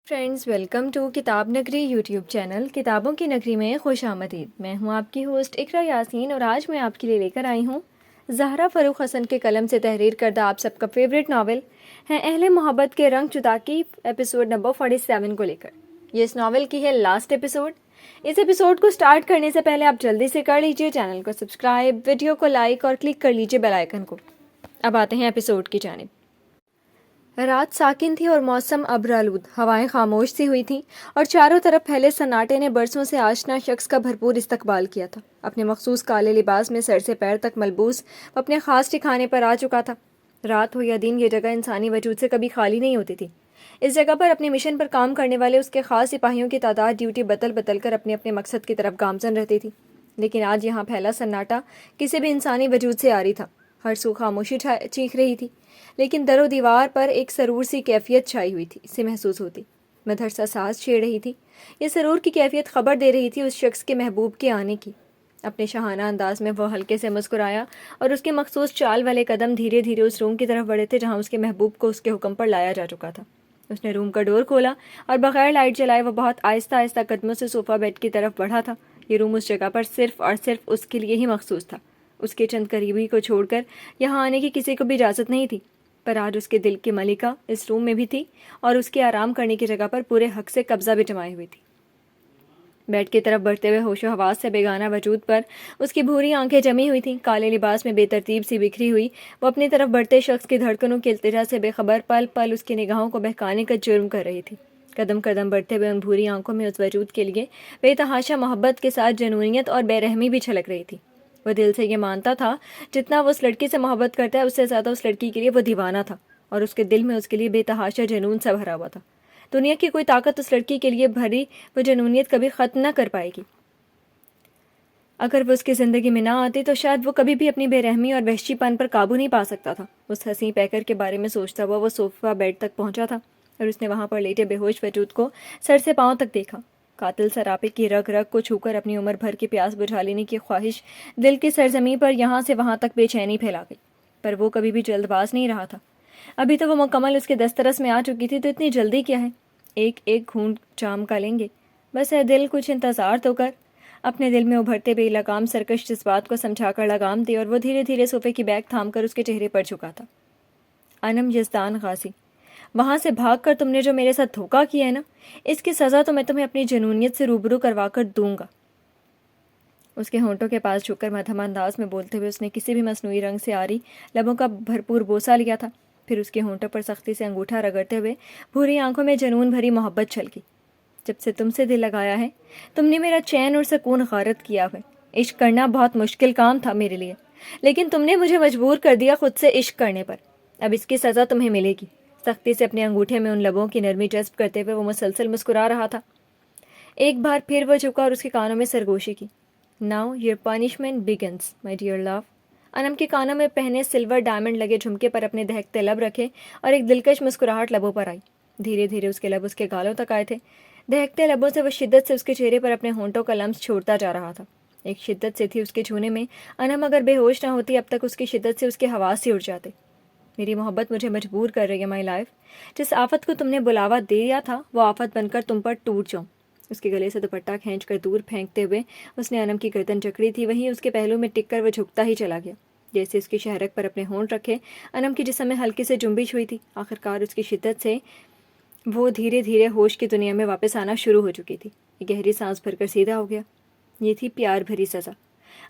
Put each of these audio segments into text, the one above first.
Friends, welcome to کتاب نگری YouTube channel کتابوں کی نگری میں خوش آمدید۔ میں ہوں آپ کی ہوسٹ اقرا یاسین اور آج میں آپ کے لیے لے کر آئی ہوں زہرا فروخ حسن کے قلم سے تحریر کردہ آپ سب کا فیوریٹ ناول ہے اہل محبت کے رنگ جدا کی ایپیسوڈ نمبر 47 کو لے کر۔ یہ اس ناول کی ہے لاسٹ ایپیسوڈ۔ اس ایپیسوڈ کو سٹارٹ کرنے سے پہلے آپ جلدی سے کر لیجئے چینل کو سبسکرائب، ویڈیو کو لائک اور کلک کر لیجئے بیل آئیکن کو۔ اب آتے ہیں ایپیسوڈ کی جانب۔ رات ساکن تھی اور موسم ابرآلود، ہوائیں خاموش سی ہوئی تھیں اور چاروں طرف پھیلے سناٹے نے برسوں سے آشنا شخص کا بھرپور استقبال کیا تھا۔ اپنے مخصوص کالے لباس میں سر سے پیر تک ملبوس وہ اپنے خاص ٹھکانے پر آ چکا تھا۔ رات ہو یا دن، یہ جگہ انسانی وجود سے کبھی خالی نہیں ہوتی تھی۔ اس جگہ پر اپنے مشن پر کام کرنے والے اس کے خاص سپاہیوں کی تعداد ڈیوٹی بدل بدل کر اپنے اپنے مقصد کی طرف گامزن رہتی تھی، لیکن آج یہاں پھیلا سناٹا کسی بھی انسانی وجود سے عاری تھا۔ ہر سو خاموشی چیخ رہی تھی، لیکن در و دیوار پر ایک سرور سی کیفیت چھائی ہوئی تھی سے محسوس ہوتی۔ مدھرسہ سانس چھیڑ رہی تھی۔ یہ سرور کی کیفیت خبر دے رہی تھی اس شخص کے محبوب کے آنے کی۔ اپنے شاہانہ انداز میں وہ ہلکے سے مسکرایا اور اس کے مخصوص چال والے قدم دھیرے دھیرے اس روم کی طرف بڑھے تھے جہاں اس کے محبوب کو اس کے حکم پر لایا جا چکا تھا۔ اس نے روم کا ڈور کھولا اور بغیر لائٹ جلائے وہ بہت آہستہ آہستہ قدموں سے صوفہ بیڈ کی طرف بڑھا تھا۔ یہ روم اس جگہ پر صرف اور صرف اس کے لیے ہی مخصوص تھا۔ اس کے چند قریبی کو چھوڑ کر یہاں آنے کی کسی کو بھی اجازت نہیں تھی، پر آج اس کے دل کی ملکہ اس روم میں بھی تھی اور اس کے آرام کرنے کی جگہ پر پورے حق سے قبضہ بھی جمائے ہوئی تھی۔ بیڈ کی طرف بڑھتے ہوئے ہوش و حواس سے بیگانہ وجود پر اس کی بھوری آنکھیں جمی ہوئی تھیں، کالے لباس میں بے ترتیب سی بکھری ہوئی۔ وہ اپنی طرف بڑھتے شخص کی دھڑکنوں کی التجا سے بے خبر پل پل اس کی نگاہوں کو بہکانے کا جرم کر رہی تھی۔ قدم قدم بڑھتے ہوئے ان بھوری آنکھوں میں اس وجود کے لیے بے تحاشا محبت کے ساتھ جنونیت اور بے رحمی بھی چھلک رہی تھی۔ وہ دل سے یہ مانتا تھا جتنا وہ اس لڑکی سے محبت کرتا ہے اس سے زیادہ اس لڑکی کے لیے وہ دیوانہ تھا، اور اس کے دل میں اس کے لیے بے تحاشا جنون سا بھرا ہوا تھا۔ دنیا کی کوئی طاقت اس لڑکی کے لیے بھری وہ جنونیت کبھی ختم نہ کر پائے گی۔ اگر وہ اس کی زندگی میں نہ آتی تو شاید وہ کبھی بھی اپنی بے رحمی اور وحشی پن پر قابو نہیں پا سکتا تھا۔ اس حسین پیکر کے بارے میں سوچتا ہوا وہ صوفہ بیڈ تک پہنچا تھا اور اس نے وہاں پر لیٹے بے ہوش وجود کو سر سے پاؤں تک دیکھا۔ قاتل سراپے کی رگ رگ کو چھو کر اپنی عمر بھر کی پیاس بجھا لینے کی خواہش دل کی سرزمین پر یہاں سے وہاں تک بے چینی پھیلا گئی، پر وہ کبھی بھی جلد باز نہیں رہا تھا۔ ابھی تو وہ مکمل اس کے دسترس میں آ چکی تھی، تو اتنی جلدی کیا ہے؟ ایک ایک گھونٹ جام کا لیں گے، بس ہے دل کچھ انتظار تو کر۔ اپنے دل میں ابھرتے بے لگام سرکش جذبات کو سمجھا کر لگام دی اور وہ دھیرے دھیرے صوفے کی بیگ تھام کر اس کے چہرے پر جھکا تھا۔ انم یزدان غازی، وہاں سے بھاگ کر تم نے جو میرے ساتھ دھوکا کیا ہے نا، اس کی سزا تو میں تمہیں اپنی جنونیت سے روبرو کروا کر دوں گا۔ اس کے ہونٹوں کے پاس جھک کر مدھم انداز میں بولتے ہوئے اس نے کسی بھی مصنوعی رنگ سے آری لبوں کا بھرپور بوسہ لیا تھا، پھر اس کے ہونٹوں پر سختی سے انگوٹھا رگڑتے ہوئے بھوری آنکھوں میں جنون بھری محبت چھلکی۔ جب سے تم سے دل لگایا ہے تم نے میرا چین اور سکون غارت کیا ہے۔ عشق کرنا بہت مشکل کام تھا میرے لیے، لیکن تم نے مجھے مجبور کر دیا خود سے عشق کرنے پر۔ اب اس کی سزا تمہیں ملے گی۔ سختی سے اپنے انگوٹھے میں ان لبوں کی نرمی جذب کرتے ہوئے وہ مسلسل مسکرا رہا تھا۔ ایک بار پھر وہ جھکا اور اس کے کانوں میں سرگوشی کی۔ Now your punishment begins, my dear love۔ انم کے کانوں میں پہنے سلور ڈائمنڈ لگے جھمکے پر اپنے دہکتے لب رکھے اور ایک دلکش مسکراہٹ لبوں پر آئی۔ دھیرے دھیرے اس کے لب اس کے گالوں تک آئے تھے۔ دہکتے لبوں سے وہ شدت سے اس کے چہرے پر اپنے ہونٹوں کا لمس چھوڑتا جا رہا تھا۔ ایک شدت سے تھی اس کے چھونے میں، انم اگر بے ہوش نہ ہوتی اب تک اس کی شدت سے اس کے حواس سے اڑ جاتے۔ میری محبت مجھے مجبور کر رہی ہے مائی لائف، جس آفت کو تم نے بلاوا دیا تھا وہ آفت بن کر تم پر ٹوٹ جاؤں۔ اس کے گلے سے دوپٹہ کھینچ کر دور پھینکتے ہوئے اس نے انم کی گردن جکڑی تھی، وہیں اس کے پہلو میں ٹک کر وہ جھکتا ہی چلا گیا۔ جیسے اس کی شہرک پر اپنے ہونٹ رکھے انم کی جسم میں ہلکی سے جنبش ہوئی تھی۔ آخرکار اس کی شدت سے وہ دھیرے دھیرے ہوش کی دنیا میں واپس آنا شروع ہو چکی تھی۔ یہ گہری سانس بھر کر سیدھا ہو گیا۔ یہ تھی پیار بھری سزا۔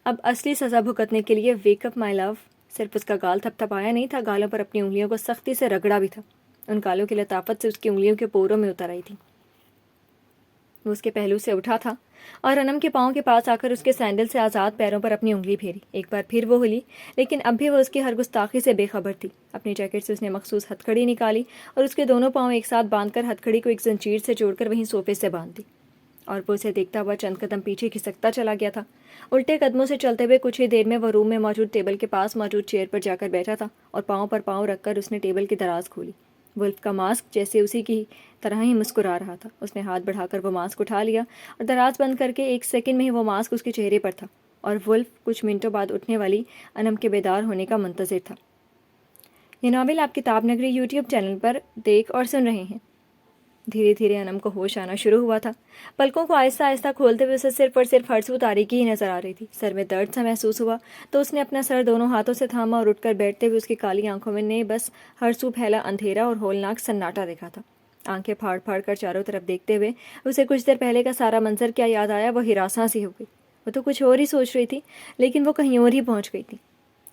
اب اصلی سزا بھگتنے کے لیے ویک اپ مائی لو۔ صرف اس کا گال تھپ تھپایا نہیں تھا، گالوں پر اپنی انگلیوں کو سختی سے رگڑا بھی تھا۔ ان گالوں کی لطافت سے اس کی انگلیوں کے پوروں میں اتر آئی تھی۔ وہ اس کے پہلو سے اٹھا تھا اور انم کے پاؤں کے پاس آ کر اس کے سینڈل سے آزاد پیروں پر اپنی انگلی پھیری۔ ایک بار پھر وہ ہلی، لیکن اب بھی وہ اس کی ہر گستاخی سے بے خبر تھی۔ اپنی جیکٹ سے اس نے مخصوص ہتھکڑی نکالی اور اس کے دونوں پاؤں ایک ساتھ باندھ کر ہتھکڑی کو ایک زنجیر سے جوڑ کر وہیں صوفے سے باندھ دی، اور وہ اسے دیکھتا ہوا چند قدم پیچھے کھسکتا چلا گیا تھا۔ الٹے قدموں سے چلتے ہوئے کچھ ہی دیر میں وہ روم میں موجود ٹیبل کے پاس موجود چیئر پر جا کر بیٹھا تھا اور پاؤں پر پاؤں رکھ کر اس نے ٹیبل کی دراز کھولی۔ ولف کا ماسک جیسے اسی کی طرح ہی مسکرا رہا تھا۔ اس نے ہاتھ بڑھا کر وہ ماسک اٹھا لیا اور دراز بند کر کے ایک سیکنڈ میں ہی وہ ماسک اس کے چہرے پر تھا، اور ولف کچھ منٹوں بعد اٹھنے والی انم کے بیدار ہونے کا منتظر تھا۔ یہ ناول آپ کتاب نگری یوٹیوب چینل پر دیکھ اور سن رہے ہیں۔ دھیرے دھیرے انم کو ہوش آنا شروع ہوا تھا۔ پلکوں کو آہستہ آہستہ کھولتے ہوئے اسے صرف اور صرف ہرسو تاریکی ہی نظر آ رہی تھی۔ سر میں درد سا محسوس ہوا تو اس نے اپنا سر دونوں ہاتھوں سے تھاما اور اٹھ کر بیٹھتے ہوئے اس کی کالی آنکھوں میں نے بس ہرسو پھیلا اندھیرا اور ہولناک سناٹا دیکھا تھا۔ آنکھیں پھاڑ پھاڑ کر چاروں طرف دیکھتے ہوئے اسے کچھ دیر پہلے کا سارا منظر کیا یاد آیا، وہ ہراساں سی ہو گئی۔ وہ تو کچھ اور ہی سوچ رہی تھی لیکن وہ کہیں اور ہی پہنچ گئی تھی۔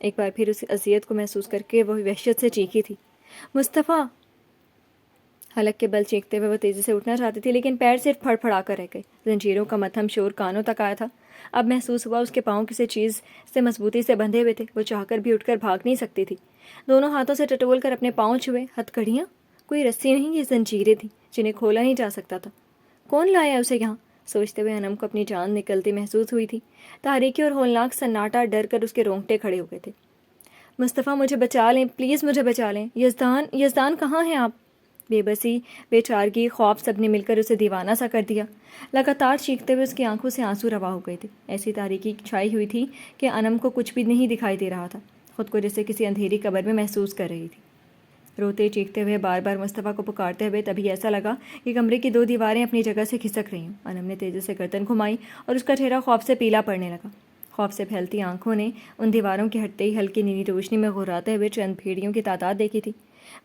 ایک بار پھر اس اذیت کو محسوس کر کے وہ وحشت سے چیخی تھی، مصطفیٰ! حلق کے بل چیختے ہوئے وہ تیزی سے اٹھنا چاہتی تھی لیکن پیر صرف پھڑ پھڑا کر رہ گئے۔ زنجیروں کا مدھم شور کانوں تک آیا تھا۔ اب محسوس ہوا اس کے پاؤں کسی چیز سے مضبوطی سے بندھے ہوئے تھے۔ وہ چاہ کر بھی اٹھ کر بھاگ نہیں سکتی تھی۔ دونوں ہاتھوں سے ٹٹول کر اپنے پاؤں چھوئے۔ ہتھ کڑیاں؟ کوئی رسی نہیں، یہ زنجیریں تھیں جنہیں کھولا نہیں جا سکتا تھا۔ کون لایا اسے یہاں؟ سوچتے ہوئے انم کو اپنی جان نکلتی محسوس ہوئی تھی۔ تاریکی اور ہولناک سناٹا ڈر کر اس کے رونگٹے کھڑے ہو گئے تھے۔ مصطفیٰ مجھے بچا لیں، پلیز مجھے بچا لیں۔ یزدان، یزدان کہاں ہیں آپ؟ بے بسی، بے چارگی، خوف سب نے مل کر اسے دیوانہ سا کر دیا۔ لگاتار چیختے ہوئے اس کی آنکھوں سے آنسو روا ہو گئے تھے۔ ایسی تاریکی چھائی ہوئی تھی کہ انم کو کچھ بھی نہیں دکھائی دے رہا تھا، خود کو جیسے کسی اندھیری قبر میں محسوس کر رہی تھی۔ روتے چیختے ہوئے بار بار مصطفیٰ کو پکارتے ہوئے تبھی ایسا لگا کہ کمرے کی 2 دیواریں اپنی جگہ سے کھسک رہی ہوں۔ انم نے تیزی سے گردن گھمائی اور اس کا چہرہ خوف سے پیلا پڑنے لگا۔ خوف سے پھیلتی آنکھوں نے ان دیواروں کے ہٹتے ہی ہلکی نیلی روشنی میں غراتے ہوئے چند بھیڑیوں کی تعداد دیکھی تھی۔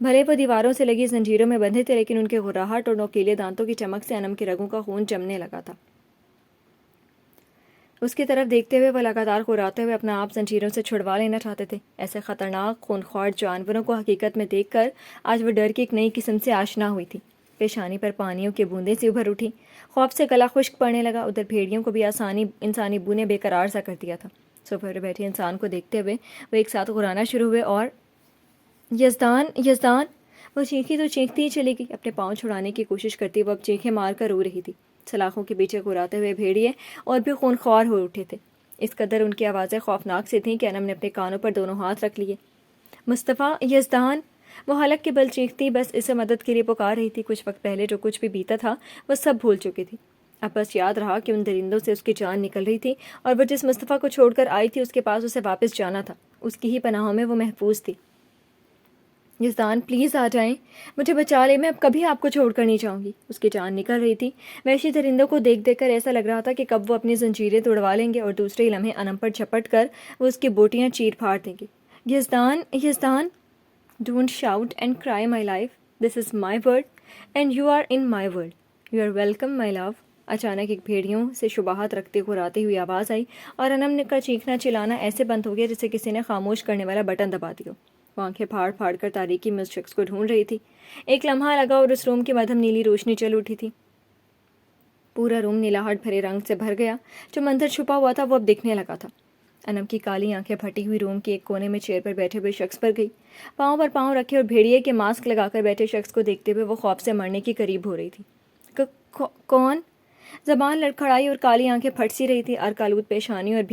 بھلے وہ دیواروں سے لگی زنجیروں میں بندھے تھے لیکن ان کے غراہٹ اور نوکیلے دانتوں کی چمک سے انم کے رگوں کا خون جمنے لگا تھا۔ اس کی طرف دیکھتے ہوئے وہ لگاتار غراتے ہوئے اپنا آپ زنجیروں سے چھڑوا لینا چاہتے تھے۔ ایسے خطرناک خونخوار جانوروں کو حقیقت میں دیکھ کر آج وہ ڈر کی ایک نئی قسم سے آشنا ہوئی تھی۔ پیشانی پر پانیوں کی بوندیں سی ابھر اٹھی۔ خوف سے گلا خشک پڑنے لگا۔ ادھر بھیڑیوں کو بھی انسانی بو نے بے قرار سا کر دیا تھا۔ صوفے پر بیٹھے انسان کو دیکھتے ہوئے وہ ایک ساتھ غرانا شروع ہوئے اور یزدان، یزدان! وہ چیخی تو چیختی ہی چلی گئی۔ اپنے پاؤں چھڑانے کی کوشش کرتی وہ اب چیخیں مار کر رو رہی تھی۔ سلاخوں کے پیچھے غراتے ہوئے بھیڑیے اور بھی خونخوار ہو اٹھے تھے۔ اس قدر ان کی آوازیں خوفناک سی تھیں کہ انم نے اپنے کانوں پر دونوں ہاتھ رکھ لیے۔ مصطفیٰ، یزدان! وہ حلق کے بل چیختی بس اسے مدد کے لیے پکار رہی تھی۔ کچھ وقت پہلے جو کچھ بھی بیتا تھا وہ سب بھول چکی تھی۔ اب بس یاد رہا کہ ان درندوں سے اس کی جان نکل رہی تھی اور وہ جس مصطفیٰ کو چھوڑ کر آئی تھی اس کے پاس اسے واپس جانا تھا۔ اس کی ہی پناہوں میں وہ محفوظ تھی۔ یزدان پلیز آ جائیں، مجھے بچا لیں، میں اب کبھی آپ کو چھوڑ کر نہیں جاؤں گی۔ اس کی جان نکل رہی تھی۔ وحشی درندوں کو دیکھ دیکھ کر ایسا لگ رہا تھا کہ کب وہ اپنی زنجیریں توڑوا لیں گے اور دوسرے ہی لمحے انم پر جھپٹ کر وہ اس کی بوٹیاں چیر پھاڑ دیں گے۔ Yazdan, Yazdan! Don't shout and cry my life, this is my world and you are in my world, you are welcome my love. اچانک ایک بھیڑیوں سے شبہات رکھتے غراتی ہوئی آواز آئی اور انم کا چیخنا چلانا ایسے بند ہو گیا جیسے کسی نے خاموش کرنے والا بٹن دبا دیا۔ وہ آنکھیں پھاڑ پھاڑ کر تاریکی میں اس شخص کو ڈھونڈ رہی تھی۔ ایک لمحہ لگا اور اس روم کی مدھم نیلی روشنی چل اٹھی تھی۔ پورا روم نیلاہٹ بھرے رنگ سے بھر گیا۔ جو منظر چھپا ہوا تھا وہ اب دکھنے لگا تھا۔ انم کی کالی آنکھیں پھٹی ہوئی روم کے ایک کونے میں چیئر پر بیٹھے ہوئے شخص پر گئی۔ پاؤں پر پاؤں رکھے اور بھیڑیے کے ماسک لگا کر بیٹھے شخص کو دیکھتے ہوئے وہ خوف سے مرنے کی قریب ہو رہی تھی۔ کون؟ زبان لڑکھڑائی اور کالی آنکھیں پھٹ سی رہی تھی۔ ارکالود پیشانی اور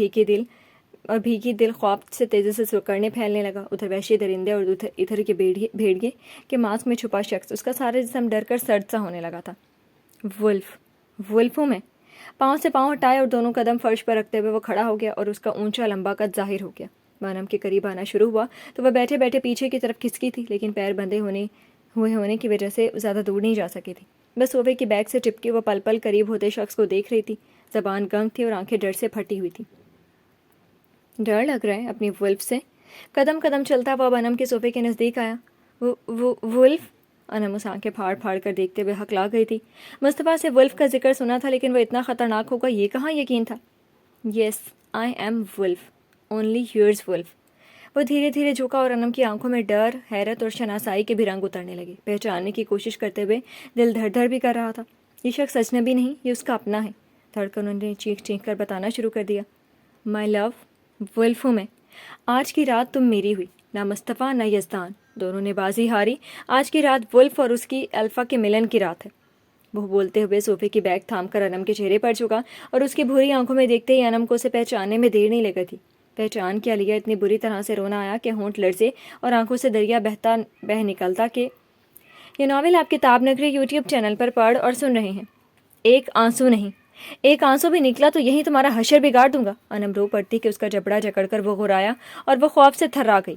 بھیگی دل خوف سے تیزی سے سکڑنے پھیلنے لگا۔ ادھر وحشی درندے اور ادھر کے بھیڑیے کے ماسک میں چھپا شخص، اس کا سارا جسم ڈر کر سرد سا ہونے لگا تھا۔ ولف ہوں میں۔ پاؤں سے پاؤں ہٹائے اور دونوں قدم فرش پر رکھتے ہوئے وہ کھڑا ہو گیا اور اس کا اونچا لمبا قد ظاہر ہو گیا۔ انم کے قریب آنا شروع ہوا تو وہ بیٹھے بیٹھے پیچھے کی طرف کھسکی تھی لیکن پیر بندھے ہونے کی وجہ سے زیادہ دور نہیں جا سکی تھی۔ بس صوفے کی بیک سے ٹپکی وہ پل پل قریب ہوتے شخص کو دیکھ رہی تھی۔ زبان گنگ تھی اور آنکھیں ڈر سے پھٹی ہوئی تھی۔ ڈر لگ رہا ہے اپنی ولف سے؟ قدم قدم چلتا وہ اب انم کے صوفے کے نزدیک آیا۔ ولف؟ انم اس آنکھیں پھاڑ پھاڑ کر دیکھتے ہوئے ہکلا گئی تھی۔ مصطفیٰ سے ولف کا ذکر سنا تھا لیکن وہ اتنا خطرناک ہوگا یہ کہاں یقین تھا۔ Yes I am wolf, only yours wolf. وہ دھیرے دھیرے جھکا اور انم کی آنکھوں میں ڈر، حیرت اور شناسائی کے بھی رنگ اترنے لگے۔ پہچاننے کی کوشش کرتے ہوئے دل دھڑ دھڑ بھی کر رہا تھا۔ یہ شخص اجنبی نہیں، یہ اس کا اپنا ہے۔ دھڑکن انہوں نے چیخ چیخ کر بتانا شروع کر دیا۔ مائی لو، ولف ہوں میں۔ آج کی رات تم میری ہوئی، نہ مصطفیٰ نہ یزدان، دونوں نے بازی ہاری۔ آج کی رات ولف اور اس کی الفا کے ملن کی رات ہے۔ وہ بولتے ہوئے صوفے کی بیگ تھام کر انم کے چہرے پر جھکا اور اس کی بھوری آنکھوں میں دیکھتے ہی انم کو اسے پہچاننے میں دیر نہیں لگی تھی۔ پہچان کیا لیا، اتنی بری طرح سے رونا آیا کہ ہونٹ لرزے اور آنکھوں سے دریا بہ نکلتا کہ یہ ناول آپ کتاب نگری یوٹیوب چینل پر پڑھ اور سن رہے ہیں۔ ایک آنسو نہیں، ایک آنسو بھی نکلا تو یہی تمہارا حشر بگاڑ دوں گا۔ انم رو پڑتی کہ اس کا جبڑا جکڑ کر وہ غرایا اور وہ خوف سے تھرا گئی۔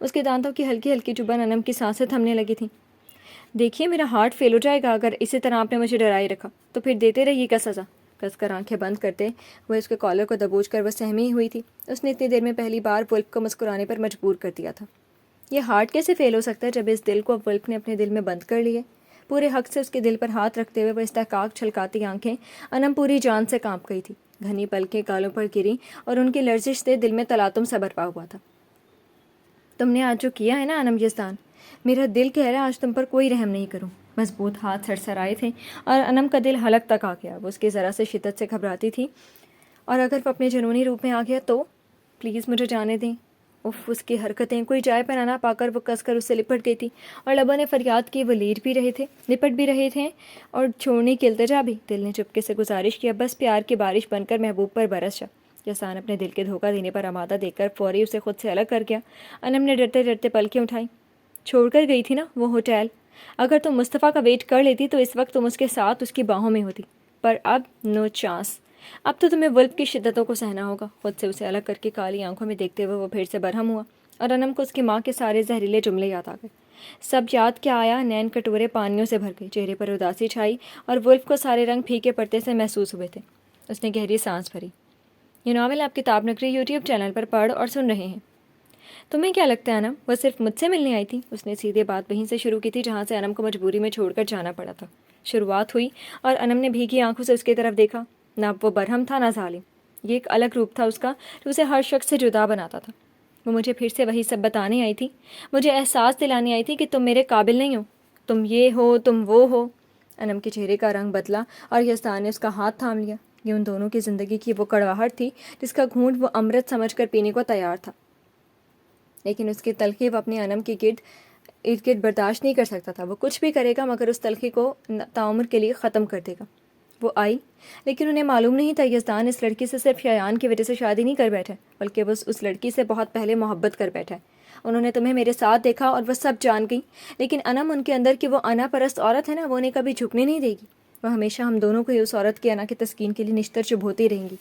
اس کے دانتوں کی ہلکی ہلکی چبھن انم کی سانسیں تھمنے لگی تھیں۔ دیکھیے میرا ہارٹ فیل ہو جائے گا اگر اسی طرح آپ نے مجھے ڈرائے رکھا تو پھر دیتے رہیے گا سزا۔ کس کر آنکھیں بند کرتے وہ اس کے کالر کو دبوچ کر وہ سہمی ہوئی تھی۔ اس نے اتنی دیر میں پہلی بار ولف کو مسکرانے پر مجبور کر دیا تھا۔ یہ ہارٹ کیسے فیل ہو سکتا ہے جب اس دل کو ولف نے اپنے دل میں بند کر لیے؟ پورے حق سے اس کے دل پر ہاتھ رکھتے ہوئے وہ استحقاق چھلکاتی آنکھیں انم پوری جان سے کانپ گئی تھی۔ گھنی پلکیں گالوں پر گری اور ان کی لرزش سے دل میں تلاطم سا برپا ہوا تھا۔ تم نے آج جو کیا ہے نا انم یزدان، میرا دل کہہ رہا ہے آج تم پر کوئی رحم نہیں کروں۔ مضبوط ہاتھ سرسرائے تھے اور انم کا دل حلق تک آ گیا۔ وہ اس کی ذرا سے شدت سے گھبراتی تھی، اور اگر وہ اپنے جنونی روپ میں آ گیا تو پلیز مجھے جانے دیں۔ اس کی حرکتیں کوئی جائے پر نہ پا کر وہ کس کر اس سے لپٹ گئی تھی، اور لبوں نے فریاد کی، وہ لیٹ بھی رہے تھے، لپٹ بھی رہے تھے اور چھوڑنے کی التجا بھی۔ دل نے چپکے سے گزارش کیا، بس پیار کی بارش بن کر محبوب پر برس جا۔ یزدان اپنے دل کے دھوکہ دینے پر آمادہ دیکھ کر فوری اسے خود سے الگ کر گیا۔ انم نے ڈرتے ڈرتے پلکیں اٹھائیں۔ چھوڑ کر گئی تھی نا وہ ہوٹل، اگر تم مصطفیٰ کا ویٹ کر لیتی تو اس وقت تم اس کے ساتھ اس کی باہوں میں ہوتی، پر اب نو چانس۔ اب تو تمہیں ولف کی شدتوں کو سہنا ہوگا۔ خود سے اسے الگ کر کے کالی آنکھوں میں دیکھتے ہوئے وہ پھر سے برہم ہوا، اور انم کو اس کی ماں کے سارے زہریلے جملے یاد آ گئے۔ سب یاد کیا آیا، نین کٹورے پانیوں سے بھر گئے، چہرے پر اداسی چھائی اور ولف کو سارے رنگ پھیکے پڑتے سے محسوس ہوئے تھے۔ اس نے گہری سانس بھری۔ یہ ناول آپ کتاب نگری یوٹیوب چینل پر پڑھ اور سن رہے ہیں۔ تمہیں کیا لگتا ہے انم وہ صرف مجھ سے ملنے آئی تھی؟ اس نے سیدھے بات وہیں سے شروع کی تھی جہاں سے انم کو مجبوری میں چھوڑ کر جانا پڑا تھا۔ شروعات ہوئی اور انم نے بھیگی آنکھوں سے اس کی طرف دیکھا۔ نہ وہ برہم تھا نہ ظالم، یہ ایک الگ روپ تھا اس کا جو اسے ہر شخص سے جدا بناتا تھا۔ وہ مجھے پھر سے وہی سب بتانے آئی تھی، مجھے احساس دلانے آئی تھی کہ تم میرے قابل نہیں ہو، تم یہ ہو، تم وہ ہو۔ انم کے چہرے کا رنگ بدلا اور یزدان نے اس کا ہاتھ تھام لیا۔ یہ ان دونوں کی زندگی کی وہ کڑواہٹ تھی جس کا گھونٹ وہ امرت سمجھ کر پینے کو تیار تھا، لیکن اس کی تلخی وہ اپنے انم کے ارد گرد برداشت نہیں کر سکتا تھا۔ وہ کچھ بھی کرے گا مگر اس تلخی کو تعمر کے لیے ختم کر دے گا۔ وہ آئی، لیکن انہیں معلوم نہیں تھا یزدان اس لڑکی سے صرف شایان کی وجہ سے شادی نہیں کر بیٹھا، بلکہ وہ اس لڑکی سے بہت پہلے محبت کر بیٹھا ہے۔ انہوں نے تمہیں میرے ساتھ دیکھا اور وہ سب جان گئی، لیکن انم ان کے اندر کی وہ انا پرست عورت ہے نا، وہ انہیں کبھی جھکنے نہیں دے گی۔ وہ ہمیشہ ہم دونوں کو ہی اس عورت کی انا کی تسکین کے لیے نشتر چبھوتی رہیں گی۔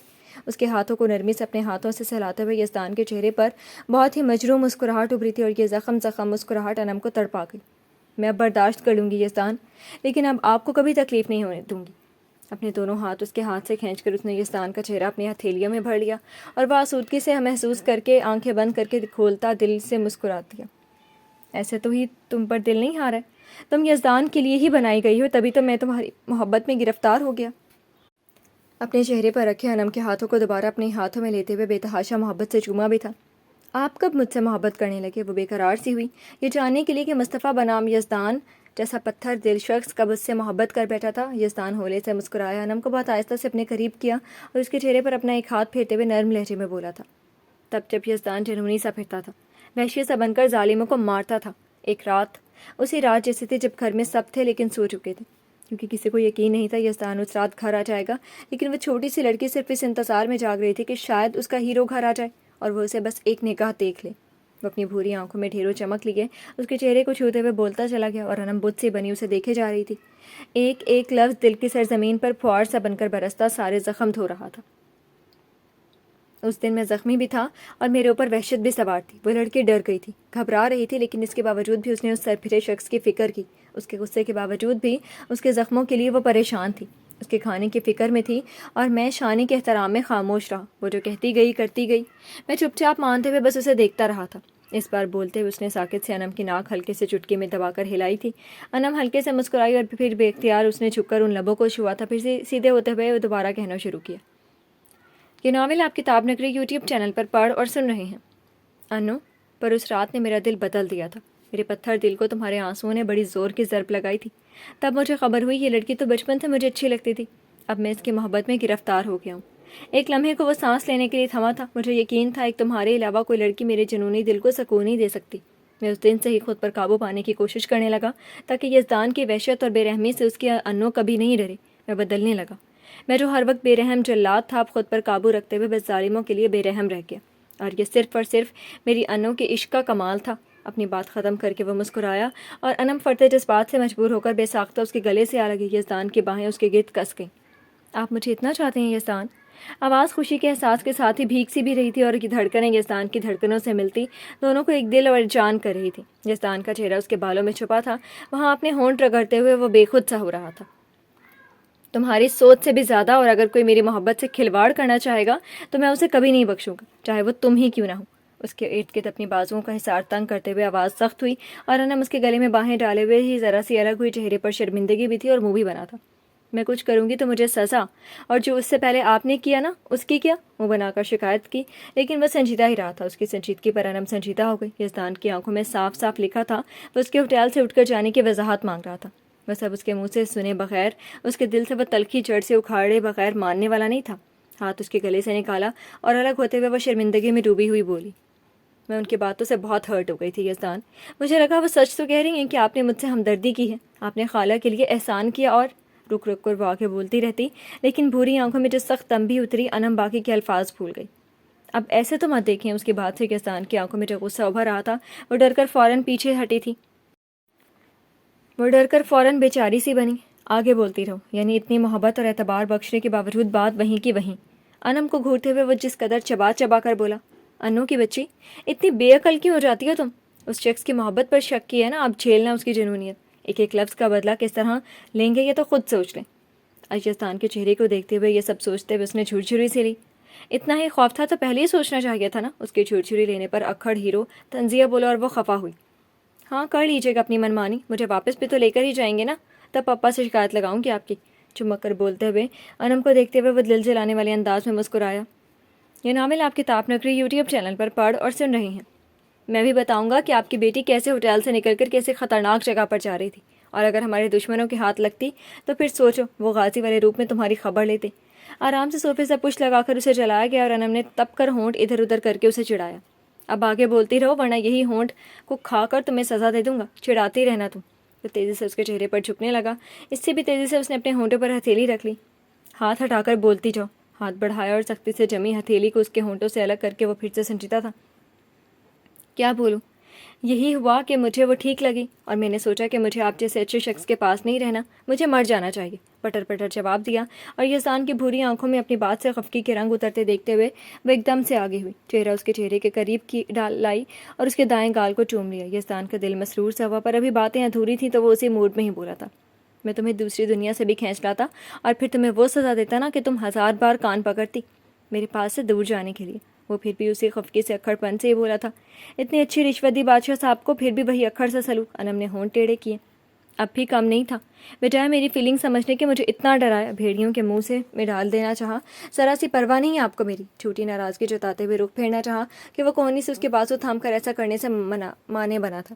اس کے ہاتھوں کو نرمی سے اپنے ہاتھوں سے سہلاتے ہوئے یزدان کے چہرے پر بہت ہی مجروح مسکراہٹ ابھری تھی، اور یہ زخم مسکراہٹ انم کو تڑپا گئی۔ میں اب برداشت کر لوں گی یزدان، لیکن اب آپ کو کبھی تکلیف نہیں ہونے دوں گی۔ اپنے دونوں ہاتھ اس کے ہاتھ سے کھینچ کر اس نے یزدان کا چہرہ اپنی ہتھیلیوں میں بھر لیا اور وہ آسودگی سے محسوس کر کے آنکھیں بند کر کے کھولتا دل سے مسکرا دیا۔ ایسے تو ہی تم پر دل نہیں ہارا ہے، تم یزدان کے لیے ہی بنائی گئی ہو، تبھی تو میں تمہاری محبت میں گرفتار ہو گیا۔ اپنے چہرے پر رکھے انم کے ہاتھوں کو دوبارہ اپنے ہاتھوں میں لیتے ہوئے بے تحاشا محبت سے چوما بھی تھا۔ آپ کب مجھ سے محبت کرنے لگے؟ وہ بے قرار سی ہوئی، یہ جاننے کے لیے کہ مصطفیٰ بنام یزدان جیسا پتھر دل شخص کب اس سے محبت کر بیٹھا تھا۔ یزدان ہولے سے مسکرایا، انم کو بہت آہستہ سے اپنے قریب کیا اور اس کے چہرے پر اپنا ایک ہاتھ پھیرتے ہوئے نرم لہجے میں بولا تھا۔ تب جب یزدان جنونی سا پھرتا تھا، وحشی سا بن کر ظالموں کو مارتا تھا، ایک رات، اسی رات جیسی تھی جب گھر میں سب تھے لیکن سو چکے تھے، کیونکہ کسی کو یقین نہیں تھا یزدان اس رات گھر آ جائے گا، لیکن وہ چھوٹی سی لڑکی صرف اس انتظار میں جاگ رہی تھی کہ شاید اس کا ہیرو گھر آ جائے اور وہ اسے بس ایک نگاہ دیکھ لے۔ وہ اپنی بھوری آنکھوں میں ڈھیروں چمک لیے اس کے چہرے کو چھوتے ہوئے بولتا چلا گیا، اور انم بت سی بنی اسے دیکھے جا رہی تھی۔ ایک ایک لفظ دل کی سرزمین پر پھوار سا بن کر برستا سارے زخم دھو رہا تھا۔ اس دن میں زخمی بھی تھا اور میرے اوپر وحشت بھی سوار تھی۔ وہ لڑکی ڈر گئی تھی، گھبرا رہی تھی، لیکن اس کے باوجود بھی اس نے اس سرپھرے شخص کی فکر کی۔ اس کے غصے کے باوجود بھی اس کے زخموں کے لیے وہ پریشان تھی، اس کے کھانے کی فکر میں تھی، اور میں شانی کے احترام میں خاموش رہا۔ وہ جو کہتی گئی کرتی گئی، میں چپ چاپ مانتے ہوئے بس اسے دیکھتا رہا تھا۔ اس بار بولتے ہوئے اس نے ساکت سے انم کی ناک ہلکے سے چٹکی میں دبا کر ہلائی تھی۔ انم ہلکے سے مسکرائی اور پھر بے اختیار اس نے جھک کر ان لبوں کو چھوا تھا۔ پھر سیدھے ہوتے ہوئے دوبارہ کہنا شروع کیا۔ یہ ناول آپ کتاب نگری یوٹیوب چینل پر پڑھ اور سن رہے ہیں۔ انو، پر اس رات نے میرا دل بدل دیا تھا۔ میرے پتھر دل کو تمہارے آنسوؤں نے بڑی زور کی ضرب لگائی تھی۔ تب مجھے خبر ہوئی یہ لڑکی تو بچپن سے مجھے اچھی لگتی تھی، اب میں اس کی محبت میں گرفتار ہو گیا ہوں۔ ایک لمحے کو وہ سانس لینے کے لیے تھما تھا۔ مجھے یقین تھا ایک تمہارے علاوہ کوئی لڑکی میرے جنونی دل کو سکون نہیں دے سکتی۔ میں اس دن سے ہی خود پر قابو پانے کی کوشش کرنے لگا تاکہ یزدان کی وحشت اور بے رحمی سے اس کی انو کبھی نہیں ڈرے۔ میں بدلنے لگا۔ میں جو ہر وقت بے رحم جلاد تھا، اب خود پر قابو رکھتے ہوئے بس ظالموں کے لیے بے رحم رہ گیا، اور یہ صرف اور صرف میری انو کے عشق کا کمال تھا۔ اپنی بات ختم کر کے وہ مسکرایا اور انم فرتے جذبات سے مجبور ہو کر بے ساختہ اس کے گلے سے آ لگی۔ یزدان کی باہیں اس کے گرد کس گئیں۔ آپ مجھے اتنا چاہتے ہیں یزدان؟ آواز خوشی کے احساس کے ساتھ ہی بھیگ سی بھی رہی تھی اور دھڑکنیں یزدان کی دھڑکنوں سے ملتی دونوں کو ایک دل اور جان کر رہی تھی۔ یزدان کا چہرہ اس کے بالوں میں چھپا تھا، وہاں اپنے ہونٹ رگڑتے ہوئے وہ بے خود سا ہو رہا تھا۔ تمہاری سوچ سے بھی زیادہ، اور اگر کوئی میری محبت سے کھلواڑ کرنا چاہے گا تو میں اسے کبھی نہیں بخشوں گا، چاہے وہ تم ہی کیوں نہ ہو۔ اس کے ارد گرد اپنی بازوؤں کا حصار تنگ کرتے ہوئے آواز سخت ہوئی اور انم اس کے گلے میں باہیں ڈالے ہوئے ہی ذرا سی الگ ہوئی، چہرے پر شرمندگی بھی تھی اور منہ بھی بنا تھا۔ میں کچھ کروں گی تو مجھے سزا، اور جو اس سے پہلے آپ نے کیا نا اس کی کیا، منہ بنا کر شکایت کی، لیکن وہ سنجیدہ ہی رہا تھا۔ اس کی سنجیدگی پر انم سنجیدہ ہو گئی۔ یزدان کی آنکھوں میں صاف صاف لکھا تھا وہ اس کے ہوٹل سے اٹھ کر جانے کی وضاحت مانگ رہا تھا۔ وہ سب اس کے منہ سے سنے بغیر، اس کے دل سے وہ تلخی جڑ سے اکھاڑے بغیر ماننے والا نہیں تھا۔ ہاتھ اس کے گلے سے نکالا اور الگ ہوتے ہوئے وہ شرمندگی میں ڈوبی ہوئی بولی، میں ان کی باتوں سے بہت ہرٹ ہو گئی تھی یزدان، مجھے لگا وہ سچ تو کہہ رہی ہیں کہ آپ نے مجھ سے ہمدردی کی ہے، آپ نے خالہ کے لیے احسان کیا، اور رک رک کر وہ آگے بولتی رہتی، لیکن بھوری آنکھوں میں جو سخت تنبیہ اتری، انم باقی کے الفاظ بھول گئی۔ اب ایسے تو مت دیکھیں، اس کی بات سے یزدان کی آنکھوں میں جو غصہ ابھر رہا تھا وہ ڈر کر فوراً پیچھے ہٹی تھی، وہ ڈر کر فوراً بیچاری سی بنی۔ آگے بولتی رہو، یعنی اتنی محبت اور اعتبار بخشنے کے باوجود بات وہیں کی وہیں۔ انم کو گھورتے ہوئے وہ جس قدر چبا چبا کر بولا، انو کی بچی اتنی بے عقل کیوں ہو جاتی ہو تم؟ اس شخص کی محبت پر شک کی ہے نا، اب جھیلنا اس کی جنونیت، ایک ایک لفظ کا بدلہ کس طرح لیں گے یہ تو خود سوچ لیں۔ یزدان کے چہرے کو دیکھتے ہوئے یہ سب سوچتے ہوئے اس نے جھرجھری سے لی، اتنا ہی خوف تھا تو پہلے ہی سوچنا چاہیے تھا نا۔ اس کی جھرجھری لینے پر اکھڑ ہیرو تنزیہ بولا اور وہ خفا ہوئی، ہاں کر لیجیے گا اپنی منمانی، مجھے واپس بھی تو لے کر ہی جائیں گے نا، تب پپا سے شکایت لگاؤں گی آپ کی۔ چمک کر بولتے ہوئے انم کو دیکھتے ہوئے وہ دل جلانے والے انداز میں مسکرایا، یہ ناول آپ کتاب نگری یوٹیوب چینل پر پڑھ اور سن رہے ہیں۔ میں بھی بتاؤں گا کہ آپ کی بیٹی کیسے ہوٹل سے نکل کر کیسے خطرناک جگہ پر جا رہی تھی، اور اگر ہمارے دشمنوں کے ہاتھ لگتی تو پھر سوچو وہ غازی والے روپ میں تمہاری خبر لیتے۔ آرام سے صوفے سے پشت لگا کر اسے جلایا گیا اور انم نے تپ کر ہونٹ ادھر ادھر کر کے اسے چڑھایا، اب آگے بولتی رہو ورنہ یہی ہونٹ کو کھا کر تمہیں سزا دے دوں گا، چڑھاتی رہنا تم۔ وہ تیزی سے اس کے چہرے پر جھکنے لگا، اس سے بھی تیزی سے اس نے اپنے ہونٹوں پر ہتھیلی رکھ لی، ہاتھ ہٹا کر بولتی جاؤ۔ ہاتھ بڑھایا اور سختی سے جمی ہتھیلی کو اس کے ہونٹوں سے الگ کر کے وہ پھر سے سنجیدہ تھا، کیا بولوں؟ یہی ہوا کہ مجھے وہ ٹھیک لگی اور میں نے سوچا کہ مجھے آپ جیسے اچھے شخص کے پاس نہیں رہنا، مجھے مر جانا چاہیے، پٹر پٹر جواب دیا، اور یزدان کی بھوری آنکھوں میں اپنی بات سے خفگی کے رنگ اترتے دیکھتے ہوئے وہ ایک دم سے آگے ہوئی، چہرہ اس کے چہرے کے قریب کی ڈال لائی اور اس کے دائیں گال کو چوم لیا۔ یزدان کا دل مسرور سا ہوا، پر ابھی باتیں ادھوری تھیں تو وہ اسی موڈ میں ہی بولا تھا، میں تمہیں دوسری دنیا سے بھی کھینچ لاتا اور پھر تمہیں وہ سزا دیتا نا کہ تم 1000 بار کان پکڑتی میرے پاس سے دور جانے کے لیے۔ وہ پھر بھی اسی خفگی سے اکھڑ پن سے ہی بولا تھا، اتنی اچھی رشوت دی بادشاہ صاحب کو پھر بھی وہی اکھڑ سے سلوک۔ انم نے ہونٹ ٹیڑھے کیے، اب بھی کم نہیں تھا، بجائے میری فیلنگ سمجھنے کے مجھے اتنا ڈرایا، بھیڑیوں کے منہ سے میں ڈال دینا چاہا، ذرا سی پرواہ نہیں ہے آپ کو میری؟ چھوٹی ناراضگی جتاتے ہوئے رخ پھیرنا چاہا کہ وہ کونی سے اس کے بازو تھام کر ایسا کرنے سے مانے بنا تھا۔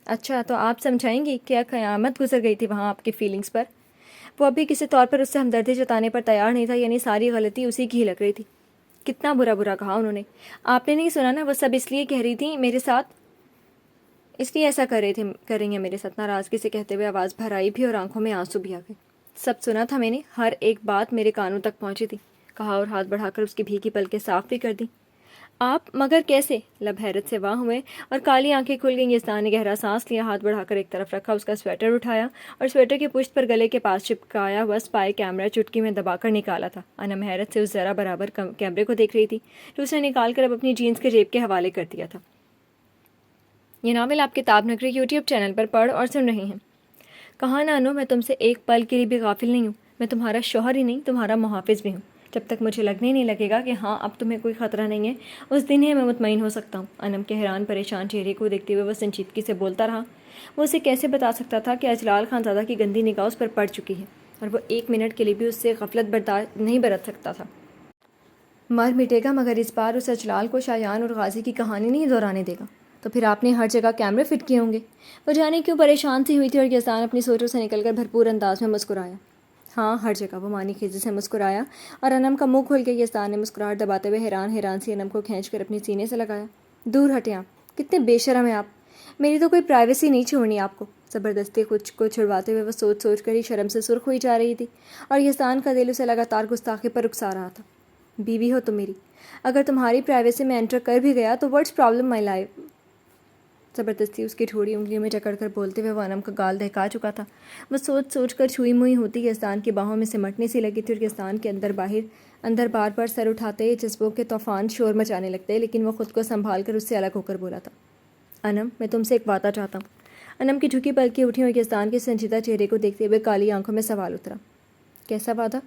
اچھا تو آپ سمجھائیں گی کیا قیامت گزر گئی تھی وہاں آپ کی فیلنگز پر؟ وہ ابھی کسی طور پر اس سے ہمدردی جتانے پر تیار نہیں تھا، یعنی ساری غلطی اسی کی ہی لگ رہی تھی۔ کتنا برا برا کہا انہوں نے، آپ نے نہیں سنا نا، وہ سب اس لیے کہہ رہی تھی میرے ساتھ، اس لیے ایسا کر رہی ہیں میرے ساتھ، ناراضگی سے کہتے ہوئے آواز بھر آئی بھی اور آنکھوں میں آنسو بھی آ گئے۔ سب سنا تھا میں نے، ہر ایک بات میرے کانوں تک پہنچی تھی، کہا اور ہاتھ بڑھا کر اس کی بھیگی پلکیں صاف بھی کر دی۔ آپ مگر کیسے؟ لب حیرت سے واہ ہوئے اور کالی آنکھیں کھل گئیں۔ یزدان نے گہرا سانس لیا، ہاتھ بڑھا کر ایک طرف رکھا، اس کا سویٹر اٹھایا اور سویٹر کی پشت پر گلے کے پاس چپکایا ہوا اسپائی کیمرہ چٹکی میں دبا کر نکالا تھا۔ انم حیرت سے اس ذرا برابر کیمرے کو دیکھ رہی تھی جو اس نے نکال کر اب اپنی جینس کے جیب کے حوالے کر دیا تھا۔ یہ ناول آپ کتاب نگری یوٹیوب چینل پر پڑھ اور سن رہے ہیں۔ کہا نا انو، میں تم سے ایک پل کے لیے بھی غافل نہیں ہوں، میں تمہارا شوہر ہی نہیں تمہارا محافظ بھی ہوں، جب تک مجھے لگنے نہیں لگے گا کہ ہاں اب تمہیں کوئی خطرہ نہیں ہے، اس دن ہی میں مطمئن ہو سکتا ہوں۔ انم کے حیران پریشان چہرے کو دیکھتے ہوئے وہ سنجیدگی سے بولتا رہا، وہ اسے کیسے بتا سکتا تھا کہ اجلال خان زادہ کی گندی نگاہ اس پر پڑ چکی ہے اور وہ ایک منٹ کے لیے بھی اس سے غفلت برداشت نہیں برت سکتا تھا۔ مر مٹے گا مگر اس بار اس اجلال کو شایان اور غازی کی کہانی نہیں دہرانے دے گا۔ تو پھر آپ نے ہر جگہ کیمرے فٹ کیے ہوں گے؟ وہ جانے کیوں پریشان سی ہوئی تھی اور یزدان اپنی سوچوں سے نکل کر بھرپور انداز میں مسکرایا۔ ہاں ہر جگہ، وہ مانی خیزی سے مسکرایا اور انم کا منہ کھل گیا۔ یزدان نے مسکراہٹ دباتے ہوئے حیران سی انم کو کھینچ کر اپنی سینے سے لگایا۔ دور ہٹیں آپ، کتنے بے شرم ہیں آپ، میری تو کوئی پرائیویسی نہیں چھوڑنی آپ کو۔ زبردستی خود کو چھڑواتے ہوئے وہ سوچ سوچ کر ہی شرم سے سرخ ہوئی جا رہی تھی اور یزدان کا دل اسے لگاتار گستاخی پر اکسا رہا تھا۔ بیوی ہو تم میری، اگر تمہاری پرائیویسی میں انٹر کر بھی گیا تو واٹس پرابلم مائی لائف، زبردستی اس کی ٹھوڑی انگلیوں میں جکڑ کر بولتے ہوئے وہ انم کا گال دہکا چکا تھا۔ وہ سوچ سوچ کر چھوئی موئی ہوتی یزدان کی باہوں میں سمٹنے سی لگی تھی اور یزدان کے اندر بار بار سر اٹھاتے جذبوں کے طوفان شور مچانے لگتے، لیکن وہ خود کو سنبھال کر اس سے الگ ہو کر بولا تھا، انم میں تم سے ایک وعدہ چاہتا ہوں۔ انم کی جھکی پلکیں اٹھیں اور یزدان کے سنجیدہ چہرے کو دیکھتے ہوئے کالی آنکھوں میں سوال اترا۔ کیسا وعدہ؟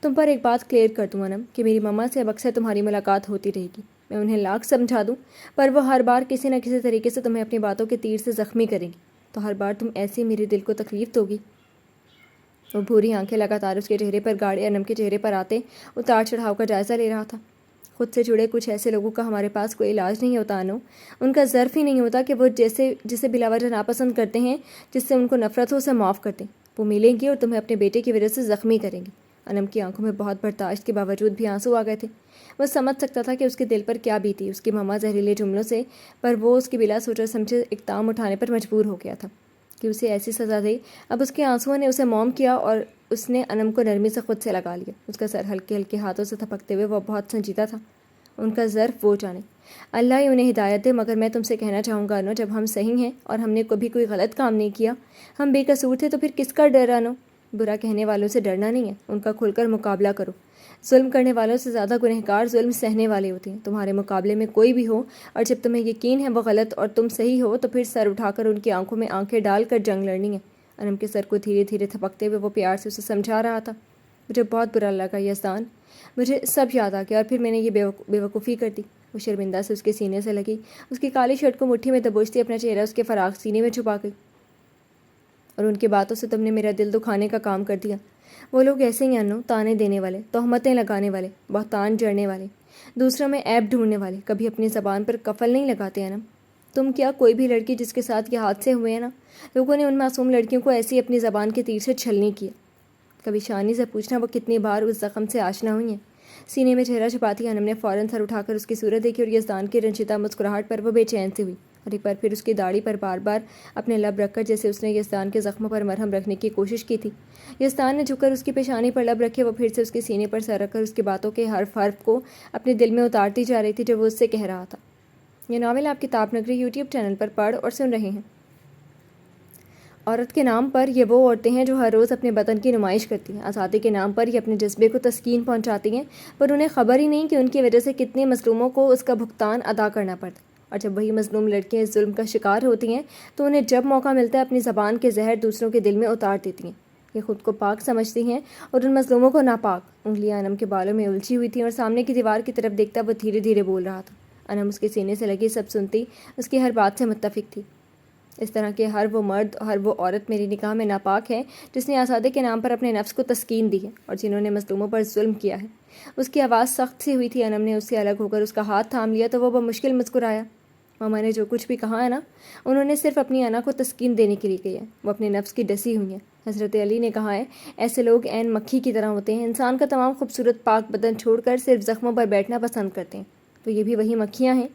تم پر ایک بات کلیئر کر دوں انم کہ میری مما سے اب اکثر تمہاری ملاقات ہوتی رہے گی۔ میں انہیں لاکھ سمجھا دوں پر وہ ہر بار کسی نہ کسی طریقے سے تمہیں اپنی باتوں کے تیر سے زخمی کریں گی، تو ہر بار تم ایسی میرے دل کو تکلیف دو گی۔ وہ بھوری آنکھیں لگاتار اس کے چہرے پر گاڑے انم کے چہرے پر آتے اتار چڑھاؤ کا جائزہ لے رہا تھا۔ خود سے جڑے کچھ ایسے لوگوں کا ہمارے پاس کوئی علاج نہیں ہوتا انو، ان کا ظرف ہی نہیں ہوتا کہ وہ جسے بلا وجہ ناپسند کرتے ہیں، جس سے ان کو نفرت ہو اسے معاف کر دیں۔ وہ ملیں گی اور تمہیں اپنے بیٹے کی وجہ سے زخمی کریں گی۔ انم کی آنکھوں میں بہت برداشت کے باوجود بھی آنسو آ گئے تھے۔ وہ سمجھ سکتا تھا کہ اس کے دل پر کیا بیتی اس کی مما زہریلے جملوں سے، پر وہ اس کی بلا سوچا سمجھے اقدام اٹھانے پر مجبور ہو گیا تھا کہ اسے ایسی سزا دے۔ اب اس کے آنسوؤں نے اسے موم کیا اور اس نے انم کو نرمی سے خود سے لگا لیا۔ اس کا سر ہلکے ہلکے ہاتھوں سے تھپکتے ہوئے وہ بہت سنجیدہ تھا۔ ان کا ظرف وہ جانے، اللہ ہی انہیں ہدایت دے، مگر میں تم سے کہنا چاہوں گا انو، جب ہم صحیح ہیں اور ہم نے کبھی کوئی غلط کام نہیں کیا، ہم بے قصور تھے، تو پھر کس کا ڈر انو؟ برا کہنے والوں سے ڈرنا نہیں ہے، ان کا کھل کر مقابلہ کرو۔ ظلم کرنے والوں سے زیادہ گنہگار ظلم سہنے والے ہوتے ہیں۔ تمہارے مقابلے میں کوئی بھی ہو اور جب تمہیں یقین ہے وہ غلط اور تم صحیح ہو، تو پھر سر اٹھا کر ان کی آنکھوں میں آنکھیں ڈال کر جنگ لڑنی ہے۔ انم کے سر کو دھیرے دھیرے تھپکتے ہوئے وہ پیار سے اسے سمجھا رہا تھا۔ مجھے بہت برا لگا یزدان، مجھے سب یاد آ گیا اور پھر میں نے یہ بے وقوفی کر دی۔ وہ شرمندہ سے اس کے سینے سے لگی، اس کی کالی شرٹ کو مٹھی میں دبوچتی اپنا چہرہ اس کے فراخ سینے میں چھپا گئی۔ اور ان کی باتوں سے تم نے میرا دل دکھانے کا کام کر دیا۔ وہ لوگ ایسے ہی انو، تانے دینے والے، تہمتیں لگانے والے، بہتان جڑنے والے، دوسروں میں عیب ڈھونڈنے والے، کبھی اپنی زبان پر قفل نہیں لگاتے انم۔ تم کیا کوئی بھی لڑکی جس کے ساتھ یہ حادثے ہوئے ہیں نا، لوگوں نے ان معصوم لڑکیوں کو ایسی اپنی زبان کے تیر سے چھلنی کیا۔ کبھی شانی سے پوچھنا وہ کتنی بار اس زخم سے آشنا ہوئی ہیں۔ سینے میں چہرہ چھپاتی انم نے فوراً سر اٹھا کر اس کی صورت دیکھی اور یزدان کی رنجیدہ مسکراہٹ پر وہ بے چین سے ہوئی، اور ایک بار پھر اس کی داڑھی پر بار بار اپنے لب رکھ کر جیسے اس نے یزدان کے زخموں پر مرہم رکھنے کی کوشش کی تھی۔ یزدان نے جھک کر اس کی پیشانی پر لب رکھے، وہ پھر سے اس کے سینے پر سر رکھ کر اس کی باتوں کے حرف کو اپنے دل میں اتارتی جا رہی تھی جو وہ اس سے کہہ رہا تھا۔ یہ ناول آپ کتاب نگری یوٹیوب چینل پر پڑھ اور سن رہے ہیں۔ عورت کے نام پر یہ وہ عورتیں ہیں جو ہر روز اپنے بدن کی نمائش کرتی ہیں، آزادی کے نام پر یہ اپنے جذبے کو تسکین پہنچاتی ہیں، پر انہیں خبر ہی نہیں کہ ان کی وجہ سے کتنے مظلوموں کو اس کا بھگتان ادا کرنا پڑتا ہے۔ اور جب وہی مظلوم لڑکیاں اس ظلم کا شکار ہوتی ہیں تو انہیں جب موقع ملتا ہے اپنی زبان کے زہر دوسروں کے دل میں اتار دیتی ہیں۔ یہ خود کو پاک سمجھتی ہیں اور ان مظلوموں کو ناپاک۔ انگلیاں انم کے بالوں میں الجھی ہوئی تھیں اور سامنے کی دیوار کی طرف دیکھتا وہ دھیرے دھیرے بول رہا تھا۔ انم اس کے سینے سے لگی سب سنتی، اس کی ہر بات سے متفق تھی۔ اس طرح کے ہر وہ مرد، ہر وہ عورت میری نگاہ میں ناپاک ہے جس نے آزادی کے نام پر اپنے نفس کو تسکین دی ہے اور جنہوں نے مظلوموں پر ظلم کیا ہے۔ اس کی آواز سخت سی ہوئی تھی۔ انم نے اس سے الگ ہو کر اس کا ہاتھ تھام لیا تو وہ بمشکل مسکرایا۔ ماما نے جو کچھ بھی کہا ہے نا، انہوں نے صرف اپنی انا کو تسکین دینے کے لیے کہی ہے، وہ اپنے نفس کی ڈسی ہوئی ہیں۔ حضرت علی نے کہا ہے، ایسے لوگ عین مکھی کی طرح ہوتے ہیں، انسان کا تمام خوبصورت پاک بدن چھوڑ کر صرف زخموں پر بیٹھنا پسند کرتے ہیں۔ تو یہ بھی وہی مکھیاں ہیں،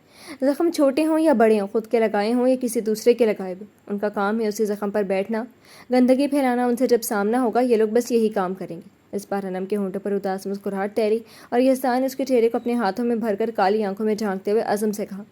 زخم چھوٹے ہوں یا بڑے ہوں، خود کے لگائے ہوں یا کسی دوسرے کے لگائے ہوئے، ان کا کام ہے اسی زخم پر بیٹھنا، گندگی پھیلانا۔ ان سے جب سامنا ہوگا یہ لوگ بس یہی کام کریں گے۔ اس بار انم کے ہونٹوں پر اداس مسکراہٹ تیری اور یزدان نے اس کے چہرے کو اپنے ہاتھوں میں بھر کر کالی آنکھوں میں جھانکتے ہوئے عزم سے کہا،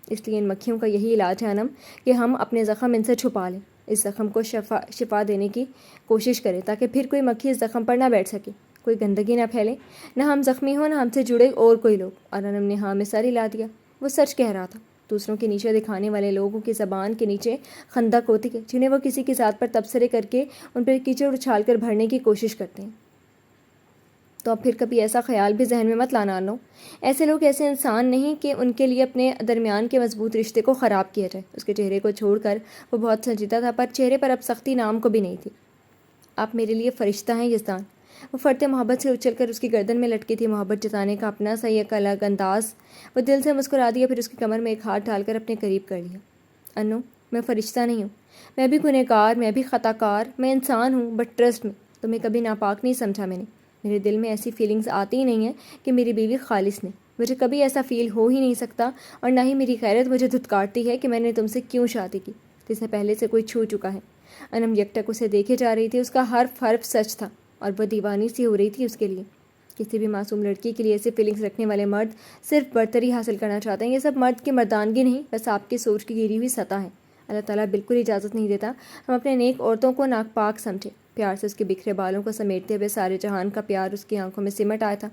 اس لیے ان مکھیوں کا یہی علاج ہے انم کہ ہم اپنے زخم ان سے چھپا لیں، اس زخم کو شفا دینے کی کوشش کریں تاکہ پھر کوئی مکھی اس زخم پر نہ بیٹھ سکے، کوئی گندگی نہ پھیلے، نہ ہم زخمی ہوں نہ ہم سے جڑے اور کوئی لوگ۔ اور انم نے ہاں میں سر ہلا دیا۔ وہ سچ کہہ رہا تھا۔ دوسروں کے نیچے دکھانے والے لوگوں کی زبان کے نیچے خندق ہوتی ہے جنہیں وہ کسی کی ذات پر تبصرے کر کے ان پر کیچڑ اچھال کر بھرنے کی کوشش کرتے ہیں۔ تو اب پھر کبھی ایسا خیال بھی ذہن میں مت لانا انو، ایسے لوگ ایسے انسان نہیں کہ ان کے لیے اپنے درمیان کے مضبوط رشتے کو خراب کیا جائے۔ اس کے چہرے کو چھوڑ کر وہ بہت سنجیدہ تھا، پر چہرے پر اب سختی نام کو بھی نہیں تھی۔ آپ میرے لیے فرشتہ ہیں یزدان۔ وہ فرتے محبت سے اچھل کر اس کی گردن میں لٹکی تھی، محبت جتانے کا اپنا سا ایک الگ انداز۔ وہ دل سے مسکرا دیا، پھر اس کی کمر میں ایک ہاتھ ڈال کر اپنے قریب کر لیا۔ انو، میں فرشتہ نہیں ہوں، میں بھی گنہگار، میں بھی خطا کار، میں انسان ہوں، بٹ ٹرسٹ میں تمہیں کبھی ناپاک نہیں سمجھا میں نے۔ میرے دل میں ایسی فیلنگز آتی ہی نہیں ہیں کہ میری بیوی خالص نہیں، مجھے کبھی ایسا فیل ہو ہی نہیں سکتا، اور نہ ہی میری غیرت مجھے دھتکارتی ہے کہ میں نے تم سے کیوں شادی کی جسے پہلے سے کوئی چھو چکا ہے۔ انم یکٹک اسے دیکھے جا رہی تھی، اس کا حرف حرف سچ تھا اور وہ دیوانی سی ہو رہی تھی اس کے لیے۔ کسی بھی معصوم لڑکی کے لیے ایسی فیلنگس رکھنے والے مرد صرف برتری حاصل کرنا چاہتے ہیں. یہ سب مرد کی مردانگی نہیں، بس آپ کی سوچ کی گری ہوئی سطح ہے. اللہ تعالیٰ بالکل اجازت نہیں دیتا ہم اپنے نیک عورتوں کو ناک پاک سمجھے. پیار سے اس کے بکھرے بالوں کو سمیٹتے ہوئے سارے جہان کا پیار اس کی آنکھوں میں سمٹ آیا تھا.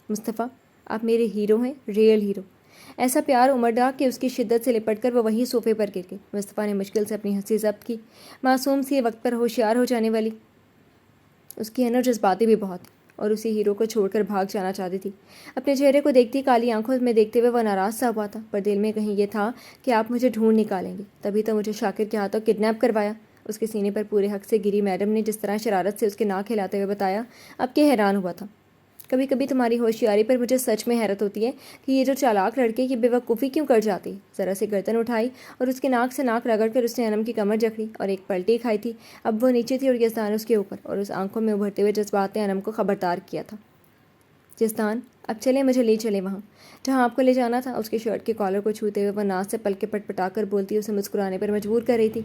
مصطفیٰ، آپ میرے ہیرو ہیں، ریئل ہیرو. ایسا پیار امڑا کہ اس کی شدت سے لپٹ کر وہ وہیں صوفے پر گر گئی. مصطفیٰ نے مشکل سے اپنی ہنسی ضبط کی. معصوم سی وقت پر ہوشیار ہو جانے والی اس کی انر جذباتی بھی بہت اور اسی ہیرو کو چھوڑ کر بھاگ جانا چاہتی تھی. اپنے چہرے کو دیکھتی کالی آنکھوں میں دیکھتے ہوئے وہ ناراض سا ہوا تھا، پر دل میں کہیں یہ تھا کہ آپ مجھے ڈھونڈ نکالیں گے. تبھی تو مجھے شاکر کے ہاتھوں کڈنیپ کروایا. اس کے سینے پر پورے حق سے گری میڈم نے جس طرح شرارت سے اس کے ناک ہلاتے ہوئے بتایا، اب کے حیران ہوا تھا. کبھی کبھی تمہاری ہوشیاری پر مجھے سچ میں حیرت ہوتی ہے کہ یہ جو چالاک لڑکے کی بے وقوفی کیوں کر جاتی. ذرا سے گردن اٹھائی اور اس کے ناک سے ناک رگڑ کر اس نے انم کی کمر جکڑی اور ایک پلٹی کھائی تھی. اب وہ نیچے تھی اور یزدان اس کے اوپر، اور اس آنکھوں میں ابھرتے ہوئے جذبات نے انم کو خبردار کیا تھا. یزدان، اب چلے، مجھے لے چلے وہاں جہاں آپ کو لے جانا تھا. اس کے شرٹ کے کالر کو چھوتے ہوئے وہ ناز سے پلکیں پٹ پٹا کر بولتی اسے مسکرانے پر مجبور کر رہی تھی.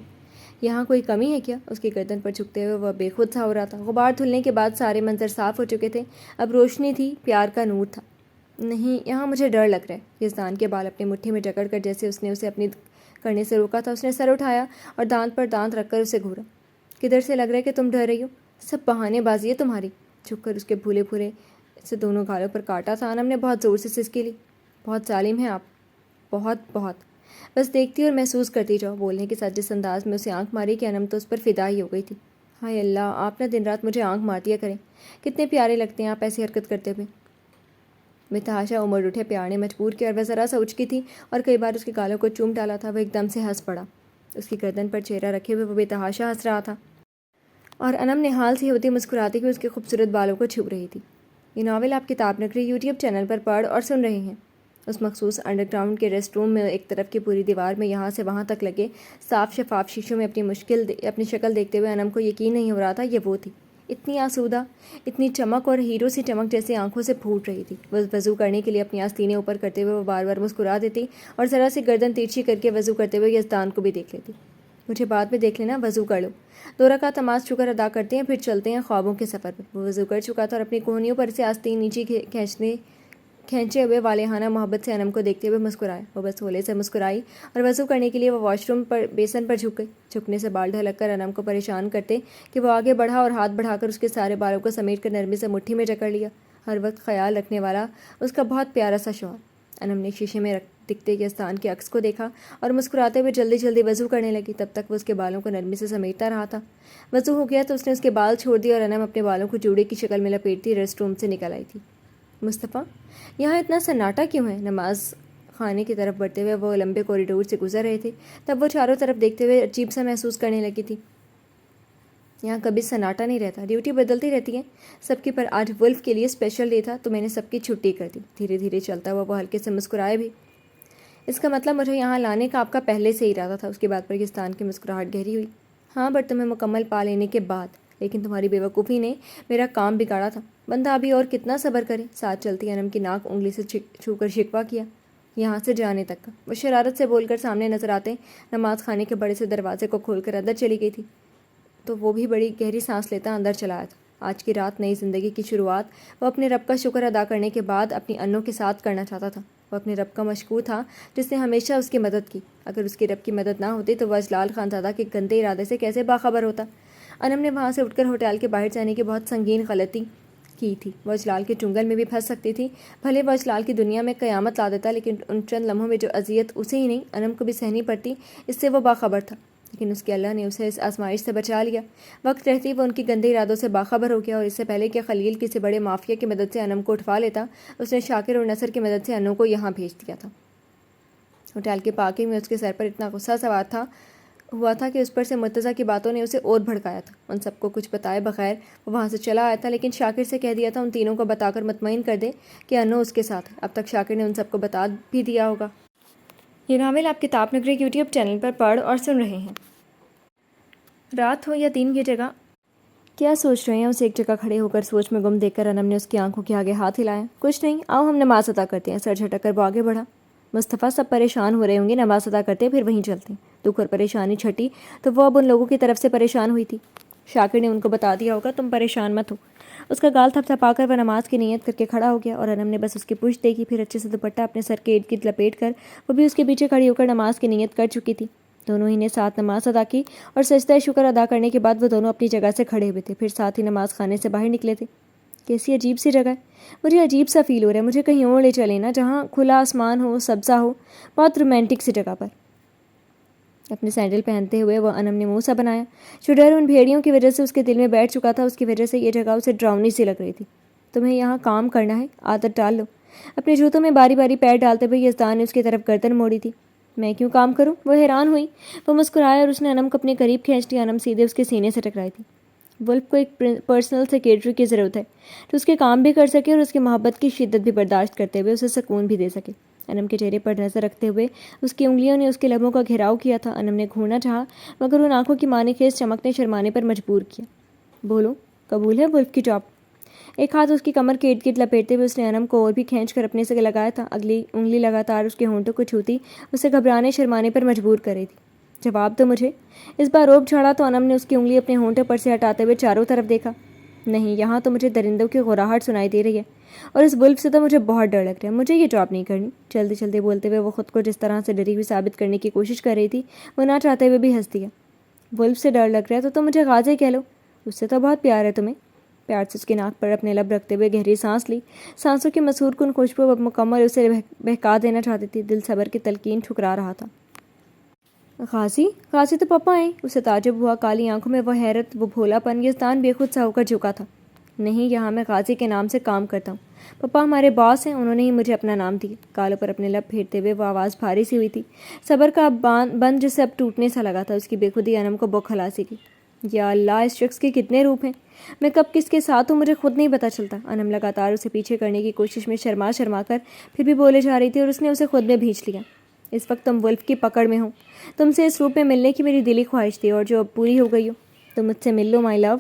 یہاں کوئی کمی ہے کیا؟ اس کی گردن پر جھکتے ہوئے وہ بے خود سا ہو رہا تھا. غبار دھلنے کے بعد سارے منظر صاف ہو چکے تھے. اب روشنی تھی، پیار کا نور تھا. نہیں، یہاں مجھے ڈر لگ رہا ہے. یزدان کے بال اپنی مٹھی میں جکڑ کر جیسے اس نے اسے اپنی کرنے سے روکا تھا، اس نے سر اٹھایا اور دانت پر دانت رکھ کر اسے گھورا. کدھر سے لگ رہا ہے کہ تم ڈر رہی ہو؟ سب بہانے بازی ہے تمہاری. جھک کر اس کے بھولے بھولے سے دونوں گالوں پر کاٹا تھا. انم نے بہت زور سے سسکی لی. بہت ظالم ہیں آپ، بہت بہت. بس دیکھتی اور محسوس کرتی جاؤ. بولنے کے ساتھ جس انداز میں اسے آنکھ ماری کہ انم تو اس پر فدا ہی ہو گئی تھی. ہائے اللہ، آپ نہ دن رات مجھے آنکھ مار دیا کریں. کتنے پیارے لگتے ہیں آپ ایسی حرکت کرتے ہوئے. میں تحاشا عمر اٹھے. پیار نے مجبور کیا اور وہ ذرا سا اچکی تھی اور کئی بار اس کے گالوں کو چوم ڈالا تھا. وہ ایک دم سے ہنس پڑا. اس کی گردن پر چہرہ رکھے ہوئے وہ بے تحاشا ہنس رہا تھا اور انم نے حال سی ہوتی مسکراتی ہوئی اس کے خوبصورت بالوں کو چھو رہی تھی. یہ ناول آپ کتاب نگری یوٹیوب چینل پر پڑھ اور سن رہے ہیں. اس مخصوص انڈر گراؤنڈ کے ریسٹ روم میں ایک طرف کی پوری دیوار میں یہاں سے وہاں تک لگے صاف شفاف شیشوں میں اپنی شکل دیکھتے ہوئے انم کو یقین نہیں ہو رہا تھا یہ وہ تھی. اتنی آسودہ، اتنی چمک اور ہیرو سی چمک جیسے آنکھوں سے پھوٹ رہی تھی. وہ وضو کرنے کے لیے اپنی آستینیں اوپر کرتے ہوئے وہ بار بار مسکرا دیتی اور ذرا سی گردن تیرچھی کر کے وضو کرتے ہوئے یزدان کو بھی دیکھ لیتی. مجھے بعد میں دیکھ لینا، وضو کر لو. 2 رکعت نماز شکر ادا کرتے ہیں، پھر چلتے ہیں خوابوں کے سفر پر. وہ وضو کر چکا تھا اور اپنی کوہنیوں پر سے آستین نیچے کھینچے ہوئے والہانہ محبت سے انم کو دیکھتے ہوئے مسکرایا. وہ بس ہولے سے مسکرائی اور وضو کرنے کے لیے وہ واش روم پر بیسن پر جھک گئی. جھکنے سے بال ڈھلک کر انم کو پریشان کرتے کہ وہ آگے بڑھا اور ہاتھ بڑھا کر اس کے سارے بالوں کو سمیٹ کر نرمی سے مٹھی میں جکڑ لیا. ہر وقت خیال رکھنے والا اس کا بہت پیارا سا شوہر. انم نے شیشے میں دکھتے یزدان کے عکس کو دیکھا اور مسکراتے ہوئے جلدی جلدی وضو کرنے لگی. تب تک وہ اس کے بالوں کو نرمی سے سمیٹتا رہا تھا. وضو ہو گیا تو اس نے اس کے بال چھوڑ دیے اور انم اپنے بالوں کو جوڑے کی شکل میں لپیٹتی ریسٹ روم سے نکل آئی تھی. مصطفیٰ، یہاں اتنا سناٹا کیوں ہے؟ نماز خانے کی طرف بڑھتے ہوئے وہ لمبے کوریڈور سے گزر رہے تھے. تب وہ چاروں طرف دیکھتے ہوئے عجیب سا محسوس کرنے لگی تھی. یہاں کبھی سناٹا نہیں رہتا، ڈیوٹی بدلتی رہتی ہے سب کی، پر آج ولف کے لیے اسپیشل ڈے تھا تو میں نے سب کی چھٹی کر دی. دھیرے دھیرے چلتا ہوا وہ ہلکے سے مسکرائے بھی. اس کا مطلب مجھے یہاں لانے کا آپ کا پہلے سے ارادہ تھا. اس کی بات پر یزدان کی مسکراہٹ گہری ہوئی. ہاں، بٹ تمہیں مکمل پا لینے کے بعد. لیکن تمہاری بے وقوفی نے میرا کام بگاڑا تھا. بندہ ابھی اور کتنا صبر کرے. ساتھ چلتی انم کی ناک انگلی سے چھو کر شکوہ کیا. یہاں سے جانے تک کا. وہ شرارت سے بول کر سامنے نظر آتے نماز خانے کے بڑے سے دروازے کو کھول کر اندر چلی گئی تھی تو وہ بھی بڑی گہری سانس لیتا اندر چلا آیا تھا. آج کی رات نئی زندگی کی شروعات وہ اپنے رب کا شکر ادا کرنے کے بعد اپنی انوں کے ساتھ کرنا چاہتا تھا. وہ اپنے رب کا مشکور تھا جس نے ہمیشہ اس کی مدد کی. اگر اس کی رب کی مدد نہ ہوتی تو وہ اجلال خانزادہ کے گندے ارادے سے کیسے باخبر ہوتا. انم نے وہاں سے اٹھ کر ہوٹل کے باہر جانے کی بہت سنگین غلطی کی تھی. وہ اجلال کے چنگل میں بھی پھنس سکتی تھی. بھلے وہ اجلال کی دنیا میں قیامت لا دیتا، لیکن ان چند لمحوں میں جو اذیت اسے ہی نہیں انم کو بھی سہنی پڑتی اس سے وہ باخبر تھا. لیکن اس کے اللہ نے اسے اس آزمائش سے بچا لیا. وقت رہتی وہ ان کی گندے ارادوں سے باخبر ہو گیا، اور اس سے پہلے کہ خلیل کسی بڑے مافیا کی مدد سے انم کو اٹھوا لیتا، اس نے شاکر اور نصر کی مدد سے انوں کو یہاں بھیج دیا تھا. ہوٹل کے پارکنگ میں اس کے سر پر اتنا غصہ سوار ہوا تھا کہ اس پر سے مرتضیٰ کی باتوں نے اسے اور بھڑکایا تھا. ان سب کو کچھ بتائے بغیر وہ وہاں سے چلا آیا تھا، لیکن شاکر سے کہہ دیا تھا ان تینوں کو بتا کر مطمئن کر دے کہ انو اس کے ساتھ ہے. اب تک شاکر نے ان سب کو بتا بھی دیا ہوگا. یہ ناول آپ کتاب نگری یوٹیوب چینل پر پڑھ اور سن رہے ہیں. رات ہو یا دن کی جگہ کیا سوچ رہے ہیں؟ اسے ایک جگہ کھڑے ہو کر سوچ میں گم دیکھ کر انم نے اس کی آنکھوں کے آگے ہاتھ ہلایا. کچھ نہیں، آؤ ہم نماز ادا کرتے ہیں. سر جھٹک کر وہ آگے بڑھا. مصطفیٰ، سب پریشان ہو رہے ہوں گے، نماز ادا کرتے پھر وہیں چلتے ہیں. دکھ اور پریشانی چھٹی تو وہ اب ان لوگوں کی طرف سے پریشان ہوئی تھی. شاکر نے ان کو بتا دیا ہوگا تم پریشان مت ہو. اس کا گال تھپتھپا کر وہ نماز کی نیت کر کے کھڑا ہو گیا اور انم نے بس اس کی پشت دیکھی، پھر اچھے سے دوپٹہ اپنے سر کے ارد گرد لپیٹ کر وہ بھی اس کے پیچھے کھڑی ہو کر نماز کی نیت کر چکی تھی۔ دونوں ہی نے ساتھ نماز ادا کی اور سجدہ شکر ادا کرنے کے بعد وہ دونوں اپنی جگہ سے کھڑے ہوئے تھے، پھر ساتھ ہی نماز خانے سے باہر نکلے تھے۔ کیسی عجیب سی جگہ ہے، مجھے عجیب سا فیل ہو رہا ہے، مجھے کہیں اور لے چلیں نا جہاں کھلا آسمان ہو، سبزہ ہو، بہت رومانٹک سی جگہ پر۔ اپنے سینڈل پہنتے ہوئے وہ انم نے منہ سا بنایا۔ جو ڈر ان بھیڑیوں کی وجہ سے اس کے دل میں بیٹھ چکا تھا، اس کی وجہ سے یہ جگہ اسے ڈراؤنی سی لگ رہی تھی۔ تمہیں یہاں کام کرنا ہے، عادت ڈال لو۔ اپنے جوتوں میں باری باری پیر ڈالتے ہوئے یزدان نے اس کی طرف گردن موڑی تھی۔ میں کیوں کام کروں؟ وہ حیران ہوئی۔ وہ مسکرایا اور اس نے انم کو اپنے قریب کھینچ لیا۔ انم سیدھے اس کے سینے سے ٹکرائی تھی۔ ولف کو ایک پرسنل سیکریٹری کی ضرورت ہے جو اس کے کام بھی کر سکے اور اس کی محبت کی شدت بھی برداشت کرتے ہوئے اسے سکون بھی دے سکے۔ انم کے چہرے پر نظر رکھتے ہوئے اس کی انگلیوں نے اس کے لبوں کا گھیراؤ کیا تھا۔ انم نے گھورنا چاہا مگر ان آنکھوں کی مانے خیز چمکنے شرمانے پر مجبور کیا۔ بولو، قبول ہے ولف کی جاب؟ ایک ہاتھ اس کی کمر کے ارد گرد لپیٹتے ہوئے اس نے انم کو اور بھی کھینچ کر اپنے سے لگایا تھا۔ اگلی انگلی لگاتار اس کے ہونٹوں کو چھوتی اسے گھبرانے شرمانے پر مجبور کر رہی تھی۔ جواب تو مجھے۔ اس بار روب جھاڑا تو انم نے اس کی انگلی اپنے ہونٹوں پر سے ہٹاتے ہوئے چاروں طرف دیکھا۔ نہیں، یہاں تو مجھے درندوں کی غراہٹ سنائی دے رہی ہے اور اس ولف سے تو مجھے بہت ڈر لگ رہا ہے۔ مجھے یہ جاب نہیں کرنی۔ جلدی جلدی بولتے ہوئے وہ خود کو جس طرح سے ڈری ہوئی ثابت کرنے کی کوشش کر رہی تھی، وہ نہ چاہتے ہوئے بھی ہنس دیا۔ ولف سے ڈر لگ رہا ہے تو تم مجھے غازی کہہ لو، اس سے تو بہت پیار ہے تمہیں۔ پیار سے اس کی ناک پر اپنے لب رکھتے ہوئے گہری سانس لی۔ سانسوں کی مسحور کن خوشبو اب مکمل اسے بہکا دینا چاہتی تھی۔ دل صبر کی تلقین ٹھکرا رہا تھا۔ غازی؟ غازی تو پپا ہیں۔ اسے تعجب ہوا۔ کالی آنکھوں میں وہ حیرت، وہ بھولا پن۔ یزدان بے خود سا ہو کر جھکا تھا۔ نہیں، یہاں میں غازی کے نام سے کام کرتا ہوں۔ پپا ہمارے باس ہیں، انہوں نے ہی مجھے اپنا نام دیا۔ گالوں پر اپنے لب پھیرتے ہوئے وہ آواز بھاری سی ہوئی تھی۔ صبر کا بند جسے اب ٹوٹنے سا لگا تھا۔ اس کی بے خودی انم کو بوکھ کھلا سی کی۔ یا اللہ، اس شخص کے کتنے روپ ہیں، میں کب کس کے ساتھ ہوں مجھے خود نہیں پتہ چلتا۔ انم لگاتار اسے پیچھے کرنے کی کوشش میں شرما شرما کر پھر بھی بولے جا رہی تھی اور اس نے اسے خود میں بھینچ لیا۔ اس وقت تم ولف کی پکڑ میں ہو۔ تم سے اس روپ میں ملنے کی میری دلی خواہش تھی اور جو اب پوری ہو گئی ہو۔ تم مجھ سے مل لو مائی لو۔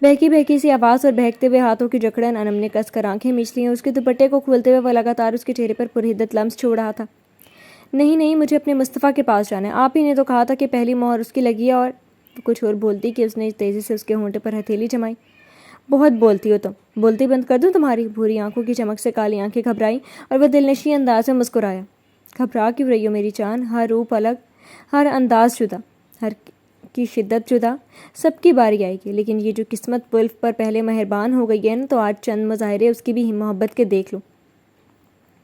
بہکی بہکی سی آواز اور بہکتے ہوئے ہاتھوں کی جکڑن۔ انم نے کس کر آنکھیں میچ لیں اور اس کے دوپٹے کو کھولتے ہوئے وہ لگاتار اس کے چہرے پر پرہدت لمس چھوڑ رہا تھا۔ نہیں نہیں، مجھے اپنے مصطفیٰ کے پاس جانا ہے۔ آپ ہی نے تو کہا تھا کہ پہلی مہر اس کی لگی ہے۔ اور کچھ اور بولتی کہ اس نے تیزی سے اس کے ہونٹے پر ہتھیلی جمائی۔ بہت بولتی ہو تم، بولتی بند کر دوں تمہاری؟ بھوری آنکھوں کی چمک سے کالی آنکھیں گھبرائیں اور وہ دل نشیں انداز میں مسکرایا۔ گھبرا کیوں رہی ہو میری جان؟ ہر روپ الگ، ہر انداز جدا، ہر کی شدت جدا، سب کی باری آئے گی۔ لیکن یہ جو قسمت ولف پر پہلے مہربان ہو گئی ہے نا، تو آج چند مظاہرے اس کی بھی محبت کے دیکھ لو۔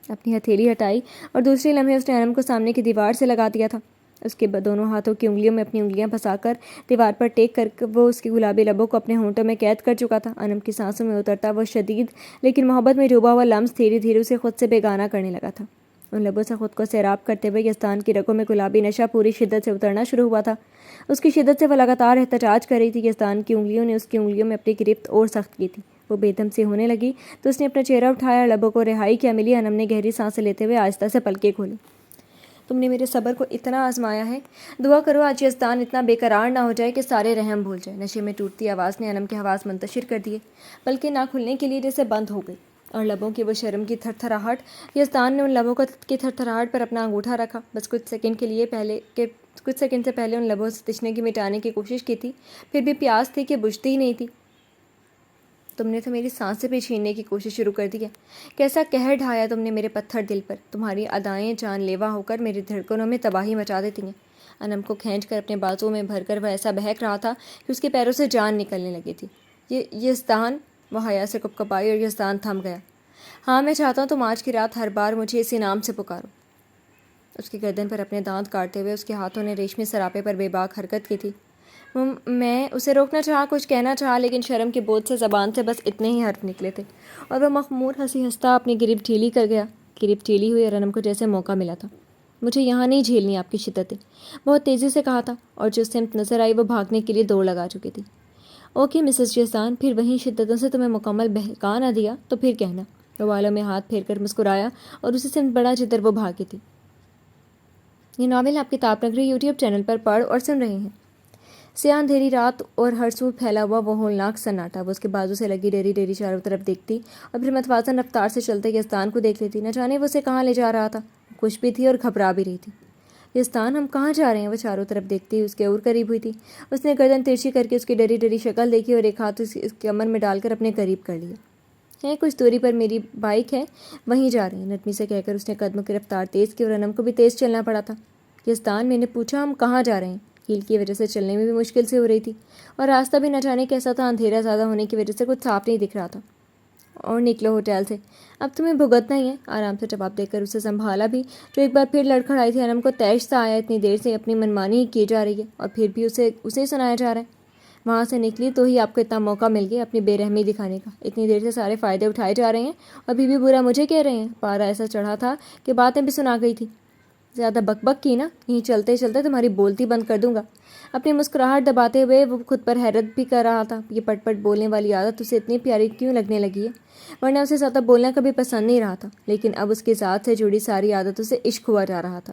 اپنی ہتھیلی ہٹائی اور دوسرے لمحے اس نے انم کو سامنے کی دیوار سے لگا دیا تھا۔ اس کے دونوں ہاتھوں کی انگلیوں میں اپنی انگلیاں پھنسا کر دیوار پر ٹیک کر وہ اس کی گلابی لبوں کو اپنے ہونٹوں میں قید کر چکا تھا۔ انم کی سانسوں میں اترتا وہ شدید لیکن محبت میں ڈوبا ہوا لمس دھیرے دھیرے اسے خود سے بیگانہ کرنے لگا تھا۔ ان لبوں سے خود کو سیراب کرتے ہوئے یزدان کی رگوں میں گلابی نشہ پوری شدت سے اترنا شروع ہوا تھا۔ اس کی شدت سے وہ لگاتار احتجاج کر رہی تھی۔ یزدان کی انگلیوں نے اس کی انگلیوں میں اپنی گرفت اور سخت کی تھی۔ وہ بے دم سی ہونے لگی تو اس نے اپنا چہرہ اٹھایا اور لبوں کو رہائی کیا ملی۔ انم نے گہری سانسیں لیتے ہوئے آہستہ سے پلکیں کھولی۔ تم نے میرے صبر کو اتنا آزمایا ہے، دعا کرو آج یزدان اتنا بے قرار نہ ہو جائے کہ سارے رحم بھول جائے۔ نشے میں ٹوٹتی آواز نے انم کے حواس منتشر کر دیے، پلکیں نہ کھلنے کے لیے جیسے بند ہو گئی، اور لبوں کی وہ شرم کی تھر تھراہٹ۔ یزدان نے ان لبوں کی تھر تھراہٹ پر اپنا انگوٹھا رکھا۔ بس کچھ سیکنڈ سے پہلے ان لبوں سے تشنگی مٹانے کی کوشش کی تھی، پھر بھی پیاس تھی کہ بجھتی ہی نہیں تھی۔ تم نے تو میری سانسیں بھی چھیننے کی کوشش شروع کر دی ہے۔ کیسا قہر ڈھایا تم نے میرے پتھر دل پر۔ تمہاری ادائیں جان لیوا ہو کر میری دھڑکنوں میں تباہی مچا دیتی ہیں۔ انم کو کھینچ کر اپنے بازوؤں میں بھر کر وہ ایسا بہک رہا تھا کہ اس کے پیروں سے جان نکلنے لگی تھی۔ یزدان، وہ حیا سے کپکپائی اور یزدان تھم گیا۔ ہاں، میں چاہتا ہوں تم آج کی رات ہر بار مجھے اسی نام سے پکارو۔ اس کی گردن پر اپنے دانت کاٹتے ہوئے اس کے ہاتھوں نے ریشمی سراپے پر بے باک حرکت کی تھی۔ میں اسے روکنا چاہا، کچھ کہنا چاہا، لیکن شرم کے بوجھ سے زبان سے بس اتنے ہی حرف نکلے تھے اور وہ مخمور ہنسی ہنستا اپنی گریب ڈھیلی کر گیا۔ گریب ڈھیلی ہوئی اور انم کو جیسے موقع ملا تھا۔ مجھے یہاں نہیں جھیلنی آپ کی شدتیں، بہت تیزی سے کہا تھا، اور جو سمت نظر آئی وہ بھاگنے کے لیے دوڑ لگا چکی تھی۔ اوکے مسز یزدان، پھر وہیں شدتوں سے تمہیں مکمل بہکا نہ دیا تو پھر کہنا۔ وہ بالوں میں ہاتھ پھیر کر مسکرایا اور اسی سمت بڑا جدھر وہ بھاگی تھی۔ یہ ناول آپ کتاب نگری یوٹیوب چینل پر پڑھ اور سن رہے ہیں۔ سیاہ اندھیری رات اور ہر سو پھیلا ہوا وہ ہولناک سناٹا۔ وہ اس کے بازو سے لگی ڈیری ڈیری چاروں طرف دیکھتی اور پھر متوازن رفتار سے چلتے یزدان کو دیکھ لیتی۔ نہ جانے وہ اسے کہاں لے جا رہا تھا۔ خوش بھی تھی اور گھبرا بھی رہی تھی۔ یزدان ہم کہاں جا رہے ہیں؟ وہ چاروں طرف دیکھتی اس کے اور قریب ہوئی تھی۔ اس نے گردن ترچھی کر کے اس کی ڈری ڈری شکل دیکھی اور ایک ہاتھ اس کی کمر میں ڈال کر اپنے قریب کر لیا۔ ہے کچھ دوری پر میری بائک ہے، وہیں جا رہے ہیں، نرمی سے کہہ کر اس نے قدموں کی رفتار تیز کی اور انم کو بھی تیز چلنا پڑا تھا۔ یزدان، میں نے پوچھا ہم کہاں جا رہے ہیں؟ ہیل کی وجہ سے چلنے میں بھی مشکل سے ہو رہی تھی اور راستہ بھی نہ جانے کیسا تھا، اندھیرا زیادہ ہونے کی وجہ سے کچھ صاف نہیں دکھ رہا تھا۔ اور نکلو ہوٹل سے، اب تمہیں بھگتنا ہی ہے، آرام سے جواب دے کر اسے سنبھالا بھی جو ایک بار پھر لڑکھڑائی تھی۔ انم کو تیش سا آیا، اتنی دیر سے اپنی منمانی ہی کی جا رہی ہے اور پھر بھی اسے سنایا جا رہا ہے۔ وہاں سے نکلی تو ہی آپ کو اتنا موقع مل گیا اپنی بے رحمی دکھانے کا، اتنی دیر سے سارے فائدے اٹھائے جا رہے ہیں اور بھی برا مجھے کہہ رہے ہیں۔ پارا ایسا چڑھا تھا کہ باتیں بھی سنا گئی تھی۔ زیادہ بک بک کی نا، یہیں چلتے چلتے تمہاری بولتی بند کر دوں گا۔ اپنی مسکراہٹ دباتے ہوئے وہ خود پر حیرت بھی کر رہا تھا، یہ پٹ پٹ بولنے والی عادت اسے اتنی پیاری کیوں لگنے لگی ہے، ورنہ اسے زیادہ بولنا کبھی پسند نہیں رہا تھا، لیکن اب اس کی ذات سے جڑی ساری عادتوں سے عشق ہوا جا رہا تھا۔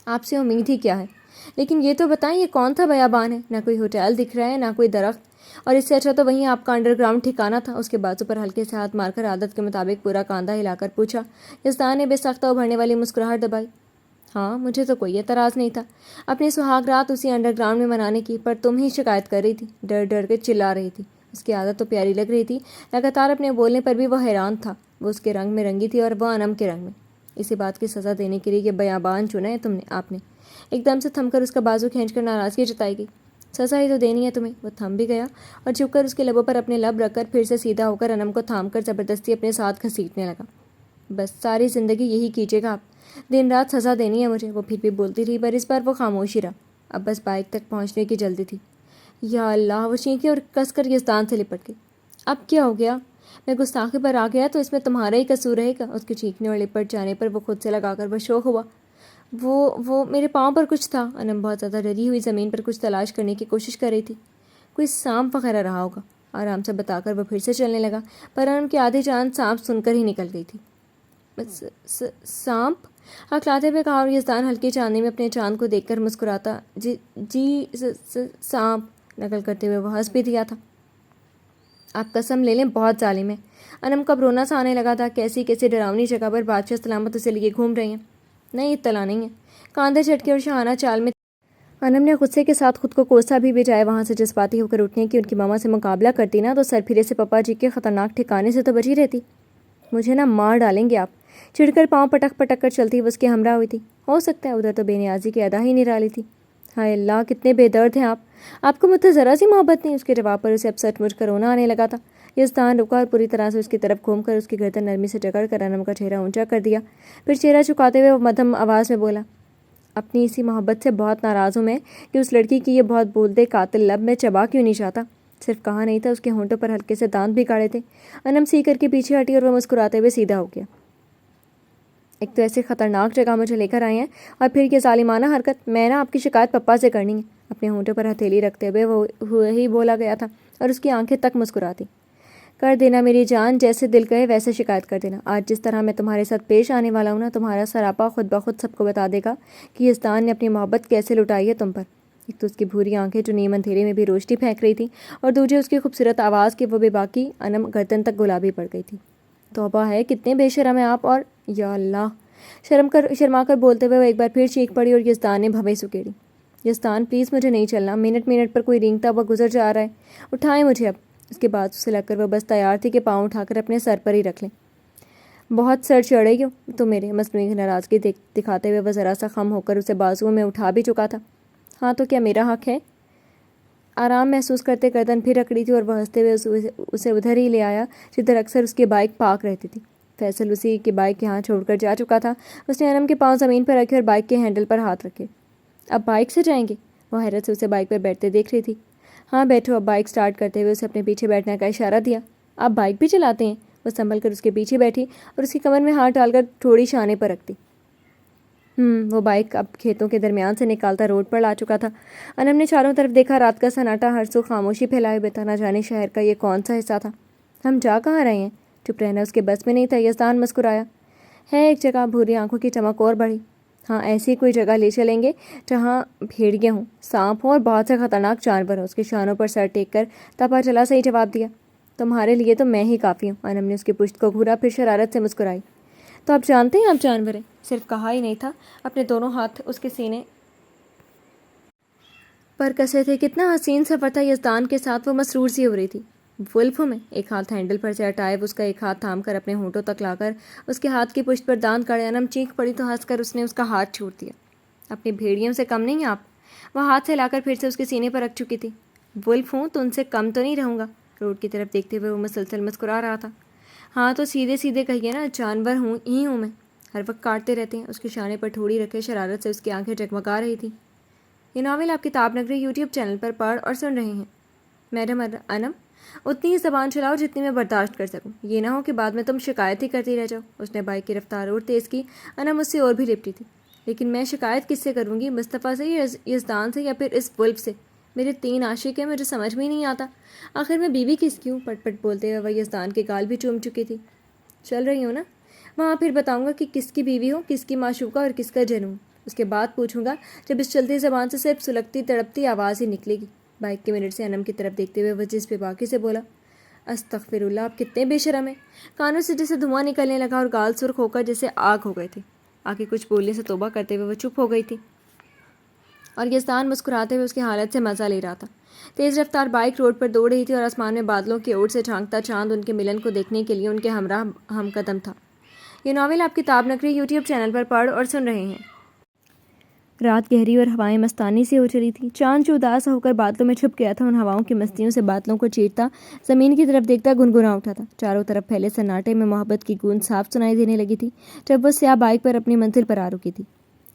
آپ سے امید ہی کیا ہے؟ لیکن یہ تو بتائیں یہ کون سا بیابان ہے؟ نہ کوئی ہوٹل دکھ رہا ہے، نہ کوئی درخت، اور اس سے اچھا تو وہیں آپ کا انڈر گراؤنڈ ٹھکانا تھا۔ اس کے بازو پر ہلکے سے ہاتھ مار کر عادت کے مطابق پورا کاندھا ہلا کر پوچھا۔ یزدان نے بے ساختہ ابھرنے والی مسکراہٹ دبائی۔ ہاں، مجھے تو کوئی اعتراض نہیں تھا اپنی سہاگ رات اسی انڈر گراؤنڈ میں منانے کی، پر تم ہی شکایت کر رہی تھی، ڈر ڈر کے چلا رہی تھی۔ اس کی عادت تو پیاری لگ رہی تھی، لگاتار اپنے بولنے پر بھی وہ حیران تھا۔ وہ اس کے رنگ میں رنگی تھی اور وہ انم کے رنگ میں۔ اسی بات کی سزا دینے کے لیے یہ بیابان چنا ہے آپ نے؟ ایک دم سے تھم کر اس کا بازو کھینچ کر ناراضگی جتائی گئی۔ سزا ہی تو دینی ہے تمہیں۔ وہ تھم بھی گیا اور جھک کر اس کے لبوں پر اپنے لب رکھ کر پھر سے سیدھا ہو کر انم کو تھام کر زبردستی اپنے ساتھ گھسیٹنے لگا۔ بس ساری زندگی یہی کیجیے گا آپ، دن رات سزا دینی ہے مجھے۔ وہ پھر بھی بولتی رہی، پر اس بار وہ خاموش ہی رہا۔ اب بس بائک تک پہنچنے کی جلدی تھی۔ یا اللہ! وہ چینکی اور کس کر یزدان سے لپٹ گئی۔ اب کیا ہو گیا؟ میں گستاخی پر آ گیا تو اس میں تمہارا ہی قصور رہے گا۔ اس کے چینکنے اور لپٹ جانے پر وہ خود سے لگا کر بشوق ہوا۔ وہ میرے پاؤں پر کچھ تھا۔ انم بہت زیادہ ڈری ہوئی زمین پر کچھ تلاش کرنے کی کوشش کر رہی تھی۔ کوئی سانپ وغیرہ رہا ہوگا، آرام سے بتا کر وہ پھر سے چلنے لگا، پر انم کی آدھی جان سانپ سن کر ہی نکل گئی تھی۔ سانپ؟ ہکلاتے ہوئے کہا، اور یزدان ہلکی چاندنی میں اپنے چاند کو دیکھ کر مسکراتا جی سانپ نقل کرتے ہوئے وہ ہنس بھی دیا تھا۔ آپ قسم لے لیں بہت ظالم ہے۔ انم کا رونا سا آنے لگا تھا۔ کیسی ڈراؤنی جگہ پر بادشاہ سلامت اسے لیے گھوم رہے ہیں؟ نہیں، اطلاع نہیں ہے۔ کاندھے جھٹکے اور شاہانہ چال میں انم نے غصے کے ساتھ خود کو کوسا بھی بجائے وہاں سے جذباتی ہو کر اٹھنے کی ان کی ماما سے مقابلہ کرتی نا، تو سر پھرے سے پپا جی کے خطرناک ٹھکانے سے تو بچی رہتی۔ مجھے نا مار ڈالیں گے آپ۔ چڑھ کر پاؤں پٹک پٹک کر چلتی وہ اس کے ہمراہ ہوئی تھی۔ ہو سکتا ہے ادھر تو بے نیازی کی ادا ہی نرالی تھی۔ ہائے اللہ، کتنے بے درد ہیں آپ کو مجھ سے ذرا سی محبت نہیں؟ اس کے جواب پر اسے اب سچ مچ کر رونا آنے لگا تھا۔ یزدان رکا اور پوری طرح سے اس کی طرف گھوم کر اس کی گردن نرمی سے جکڑ کر انم کا چہرہ اونچا کر دیا، پھر چہرہ چکاتے ہوئے وہ مدھم آواز میں بولا، اپنی اسی محبت سے بہت ناراض ہوں میں کہ اس لڑکی کی یہ بہت بولتے قاتل لب میں چبا کیوں نہیں چاہتا۔ صرف کہا نہیں تھا، اس کے ہونٹوں پر ہلکے سے دانت بھی گاڑے تھے۔ انم سی کر کے پیچھے ہٹی اور وہ مسکراتے ہوئے سیدھا ہو گیا۔ ایک تو ایسی خطرناک جگہ مجھے لے کر آئے ہیں اور پھر یہ ظالمانہ حرکت۔ میں نا آپ کی شکایت پپا سے کرنی ہے۔ اپنے ہونٹوں پر ہتھیلی رکھتے ہوئے وہ ہی بولا گیا تھا اور اس کی آنکھیں تک مسکراتی۔ کر دینا میری جان، جیسے دل کہے ویسے شکایت کر دینا۔ آج جس طرح میں تمہارے ساتھ پیش آنے والا ہوں نا، تمہارا سراپا خود بخود سب کو بتا دے گا کہ یزدان نے اپنی محبت کیسے لٹائی ہے تم پر۔ ایک تو اس کی بھوری آنکھیں جو نیم اندھیرے میں بھی روشنی پھینک رہی تھی، اور دوسری اس کی خوبصورت آواز کہ وہ بے باکی انم گردن تک گلابی پڑ گئی تھی۔ توبہ ہے، کتنے بے شرم ہیں آپ! اور یا اللہ! شرما کر بولتے ہوئے وہ ایک بار پھر چیخ پڑی اور یزدان نے بھویں سکیڑی۔ یزدان پلیز، مجھے نہیں چلنا، منٹ پر کوئی رینگتا ہوا گزر جا رہا ہے، اٹھائیں مجھے اب۔ اس کے بعد اسے لگ کر وہ بس تیار تھی کہ پاؤں اٹھا کر اپنے سر پر ہی رکھ لیں۔ بہت سر چڑھے گی تو میرے، مصنوعی ناراضگی دکھاتے ہوئے وہ ذرا سا خم ہو کر اسے بازوؤں میں اٹھا بھی چکا تھا۔ ہاں تو کیا میرا حق ہے؟ آرام محسوس کرتے گردن پھر رکڑی تھی اور وہ ہنستے ہوئے اسے ادھر ہی لے آیا جدھر اکثر اس کی بائک پارک رہتی تھی۔ فیصل اسی کی بائک یہاں چھوڑ کر جا چکا تھا۔ اس نے انم کے پاؤں زمین پر رکھے اور بائک کے ہینڈل پر ہاتھ رکھے۔ اب بائک سے جائیں گے؟ وہ حیرت سے اسے بائک پر بیٹھتے دیکھ رہی تھی۔ ہاں بیٹھو۔ اب بائک سٹارٹ کرتے ہوئے اسے اپنے پیچھے بیٹھنے کا اشارہ دیا۔ آپ بائک بھی چلاتے ہیں؟ وہ سنبھل کر اس کے پیچھے بیٹھی اور اس کی کمر میں ہاتھ ڈال کر تھوڑی شانے پر رکھتی۔ وہ بائک اب کھیتوں کے درمیان سے نکالتا روڈ پر لا چکا تھا۔ انم نے چاروں طرف دیکھا، رات کا سناٹا ہر سو خاموشی پھیلائے ہوئے تھا۔ نہ جانے شہر کا یہ کون سا حصہ تھا؟ ہم جا کہاں رہے ہیں؟ چپ رہنا اس کے بس میں نہیں تھا۔ یزدان مسکرایا۔ ہے ایک جگہ۔ بھوری آنکھوں کی چمک اور بڑھی۔ ہاں، ایسی کوئی جگہ لے چلیں گے جہاں بھیڑیے ہوں، سانپ ہوں اور بہت سے خطرناک جانور ہوں۔ اس کے شانوں پر سر ٹیک کر تپا چلا صحیح جواب دیا۔ تمہارے لیے تو میں ہی کافی ہوں۔ انم نے اس کی پشت کو گھورا، پھر شرارت سے مسکرائی۔ تو آپ جانتے ہیں آپ جانور ہیں؟ صرف کہا ہی نہیں تھا، اپنے دونوں ہاتھ اس کے سینے پر کسے تھے۔ کتنا حسین سفر تھا یزدان کے ساتھ، وہ مسرور سی ہو رہی تھی۔ ولف ہوں میں، ایک ہاتھ ہینڈل پر سے ہٹائے اس کا ایک ہاتھ تھام کر اپنے ہونٹوں تک لا کر اس کے ہاتھ کی پشت پر دانت کاڑے انم چینخ پڑی تو ہنس کر اس نے اس کا ہاتھ چھوڑ دیا۔ اپنی بھیڑیوں سے کم نہیں آپ، وہ ہاتھ سے لا کر پھر سے اس کے سینے پر رکھ چکی تھی۔ ولف ہوں تو ان سے کم تو نہیں رہوں گا۔ روڈ کی طرف دیکھتے ہوئے وہ مسلسل مسکرا رہا تھا۔ ہاں تو سیدھے سیدھے کہیے نا، جانور ہوں ہی ہوں میں، ہر وقت کاٹتے رہتے ہیں۔ اس کے شانے پر ٹھوڑی رکھے شرارت سے اس کی آنکھیں جگمگا رہی تھیں۔ یہ ناول آپ کتاب نگری یوٹیوب چینل پر پڑھ اور سن رہے ہیں۔ میڈم انم، اتنی ہی زبان چلاؤ جتنی میں برداشت کر سکوں، یہ نہ ہو کہ بعد میں تم شکایت ہی کرتی رہ جاؤ۔ اس نے بائک کی رفتار اور تیز کی۔ انم اس سے اور بھی لپٹی تھی۔ لیکن میں شکایت کس سے کروں گی؟ مصطفیٰ سے یا یزدان سے یا پھر اس ولف سے؟ میرے 3 عاشق ہیں، مجھے سمجھ میں ہی نہیں آتا۔ آخر میں بیوی کس کی ہوں؟ پٹ پٹ بولتے ہوئے وہ یزدان کے گال بھی چوم چکی تھی۔ چل رہی ہوں نا، وہاں پھر بتاؤں گا کہ کس کی بیوی ہوں، کس کی معشوقہ اور کس کا جنون۔ اس کے بعد پوچھوں گا جب اس چلتی زبان سے صرف سلگتی تڑپتی آواز ہی نکلے گی۔ بائک کے منٹ سے انم کی طرف دیکھتے ہوئے وہ جس بے باکی سے بولا، استغفر اللہ، آپ کتنے بے شرم ہیں۔ کانوں سے جیسے دھواں نکلنے لگا اور گال سرخ ہو کر جیسے آگ ہو گئے تھے۔ آگے کچھ بولنے سے توبہ کرتے ہوئے وہ چپ ہو گئی تھی اور یزدان مسکراتے ہوئے اس کی حالت سے مزہ لے رہا تھا۔ تیز رفتار بائک روڈ پر دوڑ رہی تھی اور آسمان میں بادلوں کی اوٹ سے جھانکتا چاند ان کے ملن کو دیکھنے کے لیے ان کے ہمراہ ہم قدم تھا۔ یہ ناول آپ کتاب نگری یوٹیوب چینل پر پڑھ اور سن رہے ہیں۔ رات گہری اور ہوائیں مستانی سی ہو چلی تھیں۔ چاند جو اداس ہو کر بادلوں میں چھپ گیا تھا ان ہواؤں کی مستیوں سے بادلوں کو چیرتا زمین کی طرف دیکھتا گنگنا اٹھا تھا۔ چاروں طرف پھیلے سناٹے میں محبت کی گونج صاف سنائی دینے لگی تھی جب وہ سیاہ بائک پر اپنی منزل پر آ رکی تھی۔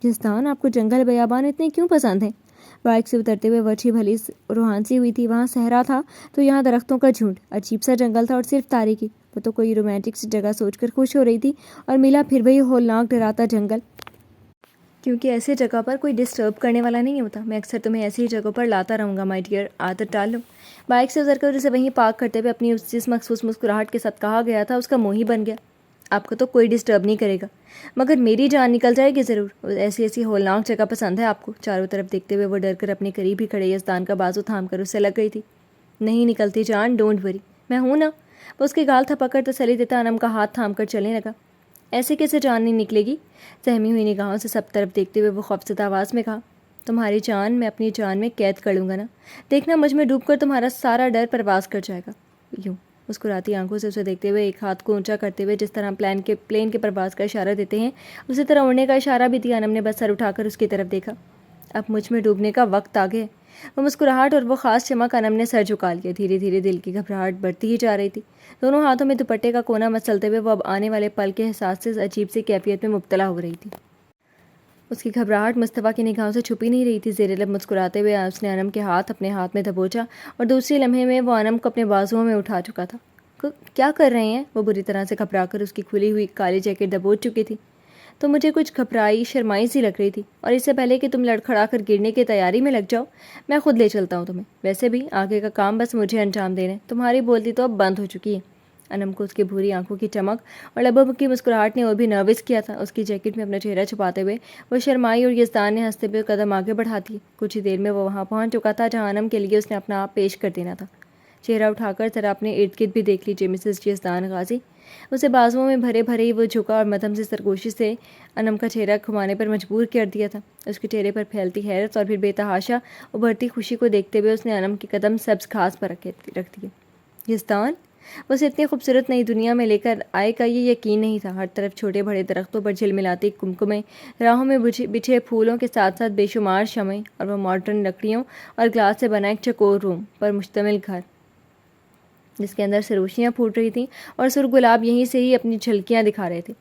یزدان، آپ کو جنگل بیابان اتنے کیوں پسند ہیں؟ بائک سے اترتے ہوئے وہ اچھی بھلی روحان سی ہوئی تھی۔ وہاں صحرا تھا تو یہاں درختوں کا جھنڈ، عجیب سا جنگل تھا اور صرف تاریکی۔ وہ تو کوئی رومانٹک سی جگہ سوچ کر خوش ہو رہی تھی اور ملا پھر وہی ہولناک ڈراتا جنگل، کیونکہ ایسے جگہ پر کوئی ڈسٹرب کرنے والا نہیں ہوتا۔ میں اکثر تمہیں ایسی جگہوں پر لاتا رہوں گا مائی ڈیئر، عادت ڈال لو۔ بائک سے اتر کر اسے وہیں پارک کرتے ہوئے اپنی جس مخصوص مسکراہٹ کے ساتھ کہا گیا تھا اس کا منہ ہی بن گیا۔ آپ کو تو کوئی ڈسٹرب نہیں کرے گا، مگر میری جان نکل جائے گی ضرور۔ ایسی ہولناک جگہ پسند ہے آپ کو؟ چاروں طرف دیکھتے ہوئے وہ ڈر کر اپنے قریب ہی کھڑے یزدان کا بازو تھام کر اس سے لگ گئی تھی۔ نہیں نکلتی جان، ڈونٹ وری، میں ہوں نا۔ وہ اس کے گال تھپک کر تسلی دیتا انم کا ہاتھ تھام کر چلنے لگا۔ ایسے کیسے جان نہیں نکلے گی؟ سہمی ہوئی نگاہوں سے سب طرف دیکھتے ہوئے وہ خوفزدہ آواز میں کہا، تمہاری جان میں اپنی جان میں قید کر لوں گا نا، دیکھنا مجھ میں ڈوب کر تمہارا سارا ڈر پرواز کر جائے گا۔ یوں مسکراتی آنکھوں سے اسے دیکھتے ہوئے ایک ہاتھ کو اونچا کرتے ہوئے جس طرح پلین کے پرواز کا اشارہ دیتے ہیں اسی طرح اڑنے کا اشارہ بھی دیا۔ انم نے بس سر اٹھا کر اس کی طرف دیکھا۔ اب مجھ میں ڈوبنے کا وقت آ گیا۔ وہ مسکراہٹ اور وہ خاص چمک، انم نے سر جھکا لیا۔ دھیرے دھیرے دل کی گھبراہٹ بڑھتی ہی جا رہی تھی۔ دونوں ہاتھوں میں دوپٹے کا کونا مسلتے ہوئے وہ اب آنے والے پل کے احساس سے عجیب سی کیفیت میں مبتلا ہو رہی تھی۔ اس کی گھبراہٹ مصطفیٰ کی نگاہوں سے چھپی نہیں رہی تھی۔ زیر لب مسکراتے ہوئے اس نے انم کے ہاتھ اپنے ہاتھ میں دبوچا اور دوسری لمحے میں وہ انم کو اپنے بازوؤں میں اٹھا چکا تھا۔ کیا کر رہے ہیں؟ وہ بری طرح سے گھبرا کر اس کی کھلی ہوئی کالی جیکٹ دبوچ چکی تھی۔ تو مجھے کچھ گھبرائی شرمائی سی لگ رہی تھی، اور اس سے پہلے کہ تم لڑکھڑا کر گرنے کی تیاری میں لگ جاؤ میں خود لے چلتا ہوں تمہیں۔ ویسے بھی آگے کا کام بس مجھے انجام دینا ہے، تمہاری بولتی تو اب بند ہو چکی ہے۔ انم کو اس کی بھوری آنکھوں کی چمک اور لبوں کی مسکراہٹ نے اور بھی نروس کیا تھا۔ اس کی جیکٹ میں اپنا چہرہ چھپاتے ہوئے وہ شرمائی اور یزدان نے ہنستے ہوئے قدم آگے بڑھا دیے۔ کچھ ہی دیر میں وہ وہاں پہنچ چکا تھا جہاں انم کے لیے اس نے اپنا آپ پیش کر دینا تھا۔ چہرہ اٹھا کر ذرا اپنے ارد گرد بھی دیکھ لیجیے مسز یزدان غازی۔ اسے بازوؤں میں بھرے بھرے ہی وہ جھکا اور مدھم سے سرگوشی سے انم کا چہرہ گھمانے پر مجبور کر دیا تھا۔ اس کے چہرے پر پھیلتی حیرت اور پھر بے تحاشا ابھرتی خوشی کو دیکھتے ہوئے اس نے انم کے قدم سبز گھاس پر رکھ دیے۔ یزدان، وہ اسے اتنی خوبصورت نئی دنیا میں لے کر آئے کا یہ یقین نہیں تھا۔ ہر طرف چھوٹے بڑے درختوں پر جھلملاتی کمکمیں، راہوں میں بچھے پھولوں کے ساتھ ساتھ بے شمار شمعیں، اور وہ ماڈرن لکڑیوں اور گلاس سے بنا ایک چکور روم پر مشتمل گھر جس کے اندر سے روشنیاں پھوٹ رہی تھیں اور سرخ گلاب یہیں سے ہی اپنی جھلکیاں دکھا رہے تھے۔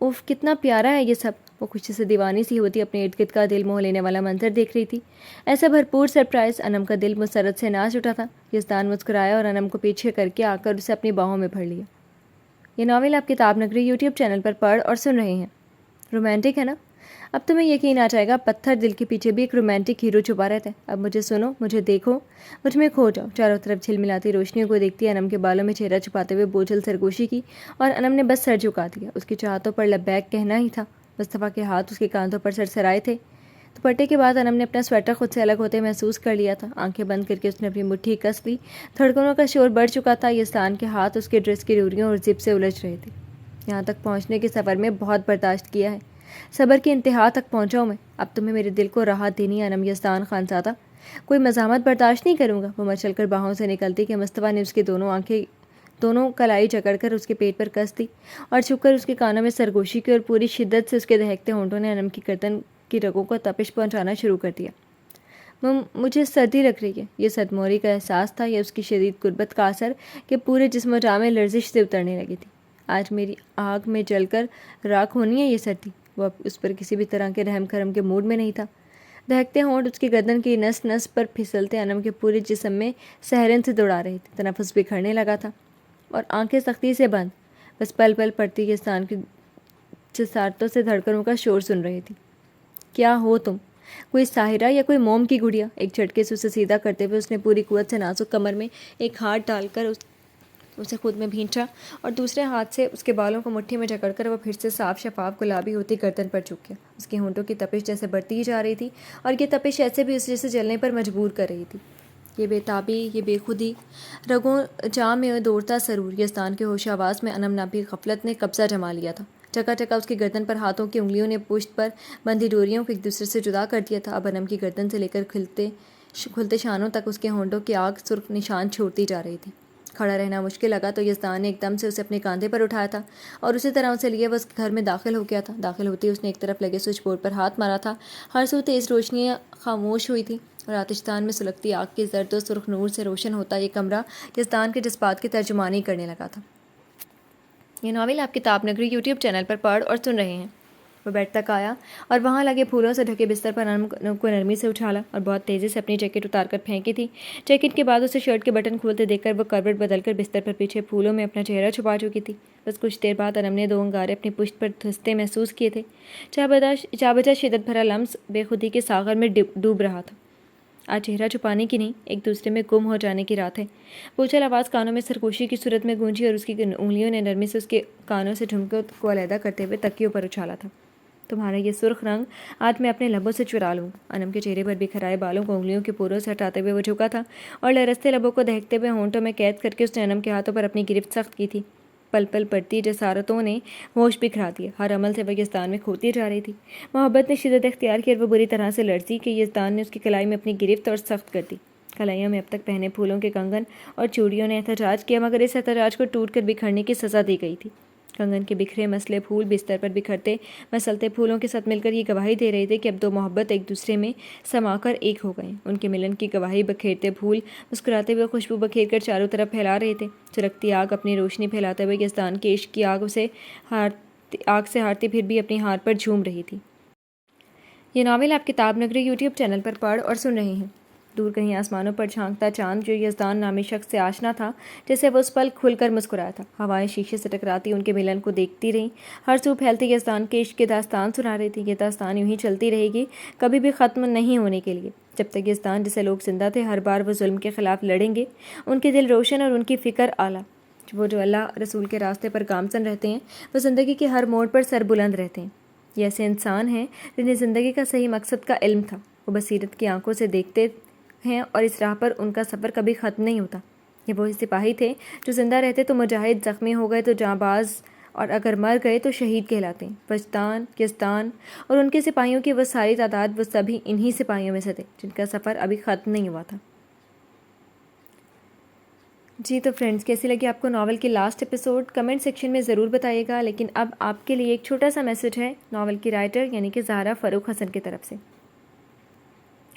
اوف، کتنا پیارا ہے یہ سب! وہ خوشی سے دیوانی سی ہوتی اپنے ارد گرد کا دل موہ لینے والا منظر دیکھ رہی تھی۔ ایسا بھرپور سرپرائز! انم کا دل مسرت سے ناچ اٹھا تھا۔ یزدان مسکرایا اور انم کو پیچھے کر کے آ کر اسے اپنی باہوں میں بھر لیا۔ یہ ناول آپ کتاب نگری یوٹیوب چینل پر پڑھ اور سن رہے ہیں۔ رومانٹک ہے نا؟ اب تمہیں یقین آ جائے گا، پتھر دل کے پیچھے بھی ایک رومانٹک ہیرو چھپا رہتا ہے۔ اب مجھے سنو، مجھے دیکھو، مجھ میں کھو جاؤ۔ چاروں طرف جھلملاتی روشنیوں کو دیکھتی انم کے بالوں میں چہرہ چھپاتے ہوئے بوجھل سرگوشی کی اور انم نے بس سر جھکا دیا۔ اس کی چاہتوں پر لبیک کہنا ہی تھا۔ مصطفیٰ کے ہاتھ اس کے کاندھوں پر سرسرائے تھے۔ دوپٹے کے بعد انم نے اپنا سویٹر خود سے الگ ہوتے محسوس کر لیا تھا۔ آنکھیں بند کر کے اس نے اپنی مٹھی کس لی۔ دھڑکنوں کا شور بڑھ چکا تھا۔ یزدان کے ہاتھ اس کے ڈریس کی ڈوریوں اور زپ سے الجھ رہے تھے۔ یہاں تک پہنچنے کے سفر میں بہت برداشت کیا ہے، صبر کی انتہا تک پہنچا ہوں میں، اب تمہیں میرے دل کو راحت دینی ہے انم یزدان خان زادہ، کوئی مزاحمت برداشت نہیں کروں گا۔ وہ مچل کر باہوں سے نکلتی کہ مصطفیٰ نے اس کی دونوں کلائی جکڑ کر اس کے پیٹ پر کس دی اور چھپ کر اس کے کانوں میں سرگوشی کی اور پوری شدت سے اس کے دہکتے ہونٹوں نے انم کی گردن کی رگوں کو تپش پہنچانا شروع کر دیا۔ مجھے سردی لگ رہی ہے، یہ صدموری کا احساس تھا یا اس کی شدید غربت کا اثر کہ پورے جسم و جاں میں لرزش سے اترنے لگی تھی۔ آج میری آگ میں جل کر راکھ ہونی ہے یہ سردی۔ وہ اب اس پر کسی بھی طرح کے رحم کرم کے موڈ میں نہیں تھا۔ دہکتے ہونٹ اس کی گردن کی نس نس پر پھسلتے انم کے پورے جسم میں سہرن سے دوڑا رہے تھے، تنفس بکھرنے لگا تھا اور آنکھیں سختی سے بند، بس پل پل پڑتی یزدان کی جسارتوں سے دھڑکنوں کا شور سن رہی تھی۔ کیا ہو تم؟ کوئی ساحرہ یا کوئی موم کی گڑیا؟ ایک جھٹکے سے اسے سیدھا کرتے ہوئے اس نے پوری قوت سے نازک کمر میں ایک ہاتھ ڈال کر اسے خود میں بھینچا اور دوسرے ہاتھ سے اس کے بالوں کو مٹھی میں جکڑ کر وہ پھر سے صاف شفاف گلابی ہوتی گردن پر جھک گیا۔ اس کے ہونٹوں کی تپش جیسے بڑھتی ہی جا رہی تھی اور یہ تپش ایسے بھی اس جیسے جلنے پر مجبور کر رہی تھی۔ یہ بے تابی، یہ بے خودی، رگوں جاں میں دوڑتا سرور، یزدان کے ہوش آواز میں انم ناپی غفلت نے قبضہ جما لیا تھا۔ چکا چکا اس کی گردن پر ہاتھوں کی انگلیوں نے پشت پر بندھی ڈوریوں کو ایک دوسرے سے جدا کر دیا تھا۔ اب انم کی گردن سے لے کر کھلتے شانوں تک اس کے ہونٹوں کی آگ سرخ نشان چھوڑتی جا رہی تھی۔ کھڑا رہنا مشکل لگا تو یزدان نے ایک دم سے اسے اپنے کاندھے پر اٹھایا تھا اور اسی طرح اسے لیے وہ اس گھر میں داخل ہو گیا تھا۔ داخل ہوتے ہی اس نے ایک طرف لگے سوئچ بورڈ پر ہاتھ مارا تھا۔ ہر سو تیز روشنیاں خاموش ہوئی تھی اور آتشدان میں سلگتی آگ کے زرد و سرخ نور سے روشن ہوتا یہ کمرہ یزدان کے جذبات کی ترجمانی کرنے لگا تھا۔ یہ ناول آپ کتاب نگری یوٹیوب چینل پر پڑھ اور سن رہے ہیں۔ وہ بیڈ تک آیا اور وہاں لگے پھولوں سے ڈھکے بستر پر انم کو نرمی سے اٹھالا اور بہت تیزی سے اپنی جیکٹ اتار کر پھینکی تھی۔ جیکٹ کے بعد اسے شرٹ کے بٹن کھولتے دیکھ کر وہ کروٹ بدل کر بستر پر پیچھے پھولوں میں اپنا چہرہ چھپا چکی تھی۔ بس کچھ دیر بعد انم نے 2 انگارے اپنی پشت پر دھنستے محسوس کیے تھے۔ جا بجا شدت بھرا لمس بے خودی کے ساغر میں ڈوب رہا تھا۔ آج چہرہ چھپانے کی نہیں، ایک دوسرے میں گم ہو جانے کی رات ہے۔ بوچھل آواز کانوں میں سرگوشی کی صورت میں گونجی اور اس کی انگلیوں نے نرمی سے اس کے کانوں سے جھمکوں کو علیحدہ کرتے ہوئے تکیوں پر اچھالا تھا۔ تمہارا یہ سرخ رنگ آج میں اپنے لبوں سے چرا لوں۔ انم کے چہرے پر بکھرائے بالوں کو انگلیوں کے پوروں سے ہٹاتے ہوئے وہ جھکا تھا اور لرزتے لبوں کو دہکتے ہوئے ہونٹوں میں قید کر کے اس نے انم کے ہاتھوں پر اپنی گرفت سخت کی تھی۔ پل پل پڑتی جسارتوں نے ہوش بکھرا دیا، ہر عمل سے وہ یزدان میں کھوتی جا رہی تھی۔ محبت نے شدت اختیار کی اور وہ بری طرح سے لرزی کہ یزدان نے اس کی کلائی میں اپنی گرفت اور سخت کر دی۔ کلائیوں میں اب تک پہنے پھولوں کے کنگن اور چوڑیوں نے احتجاج کیا، مگر اس احتجاج کو ٹوٹ کر بکھرنے کی سزا دی گئی تھی۔ کنگن کے بکھرے مسلے پھول بستر پر بکھرتے مسلتے پھولوں کے ساتھ مل کر یہ گواہی دے رہے تھے کہ اب 2 محبت ایک دوسرے میں سما کر ایک ہو گئے۔ ان کے ملن کی گواہی بکھیرتے پھول مسکراتے ہوئے خوشبو بکھیر کر چاروں طرف پھیلا رہے تھے۔ سلگتی آگ اپنی روشنی پھیلاتے ہوئے یزدان کے عشق کی آگ سے ہارتی پھر بھی اپنی ہار پر جھوم رہی تھی۔ یہ ناول آپ کتاب نگری یوٹیوب چینل پر پڑھ اور سن رہے ہیں۔ دور کہیں آسمانوں پر جھانکتا چاند جو یزدان نامی شخص سے آشنا تھا، جیسے وہ اس پل کھل کر مسکرایا تھا۔ ہوائیں شیشے سے ٹکراتی ان کے ملن کو دیکھتی رہیں، ہر سو پھیلتی یزدان کے عشق کی داستان سنا رہی تھی۔ یہ داستان یوں ہی چلتی رہے گی، کبھی بھی ختم نہیں ہونے کے لیے۔ جب تک یزدان جسے لوگ زندہ تھے، ہر بار وہ ظلم کے خلاف لڑیں گے۔ ان کے دل روشن اور ان کی فکر اعلیٰ۔ وہ جو اللہ رسول کے راستے پر گامزن رہتے ہیں، وہ زندگی کے ہر موڑ پر سر بلند رہتے ہیں۔ یہ ایسے انسان ہیں جنہیں زندگی کا صحیح مقصد کا علم تھا۔ وہ بصیرت کی آنکھوں سے دیکھتے ہیں اور اس راہ پر ان کا سفر کبھی ختم نہیں ہوتا۔ یہ وہی سپاہی تھے جو زندہ رہتے تو مجاہد، زخمی ہو گئے تو جانباز اور اگر مر گئے تو شہید کہلاتے ہیں۔ وجدان، یزدان اور ان کے سپاہیوں کی وہ ساری تعداد، وہ سبھی انہی سپاہیوں میں سے تھے جن کا سفر ابھی ختم نہیں ہوا تھا۔ جی تو فرینڈز، کیسی لگی آپ کو ناول کی لاسٹ ایپیسوڈ؟ کمنٹ سیکشن میں ضرور بتائیے گا۔ لیکن اب آپ کے لیے ایک چھوٹا سا میسج ہے ناول کی رائٹر یعنی کہ زہرا فاروق حسن کی طرف سے۔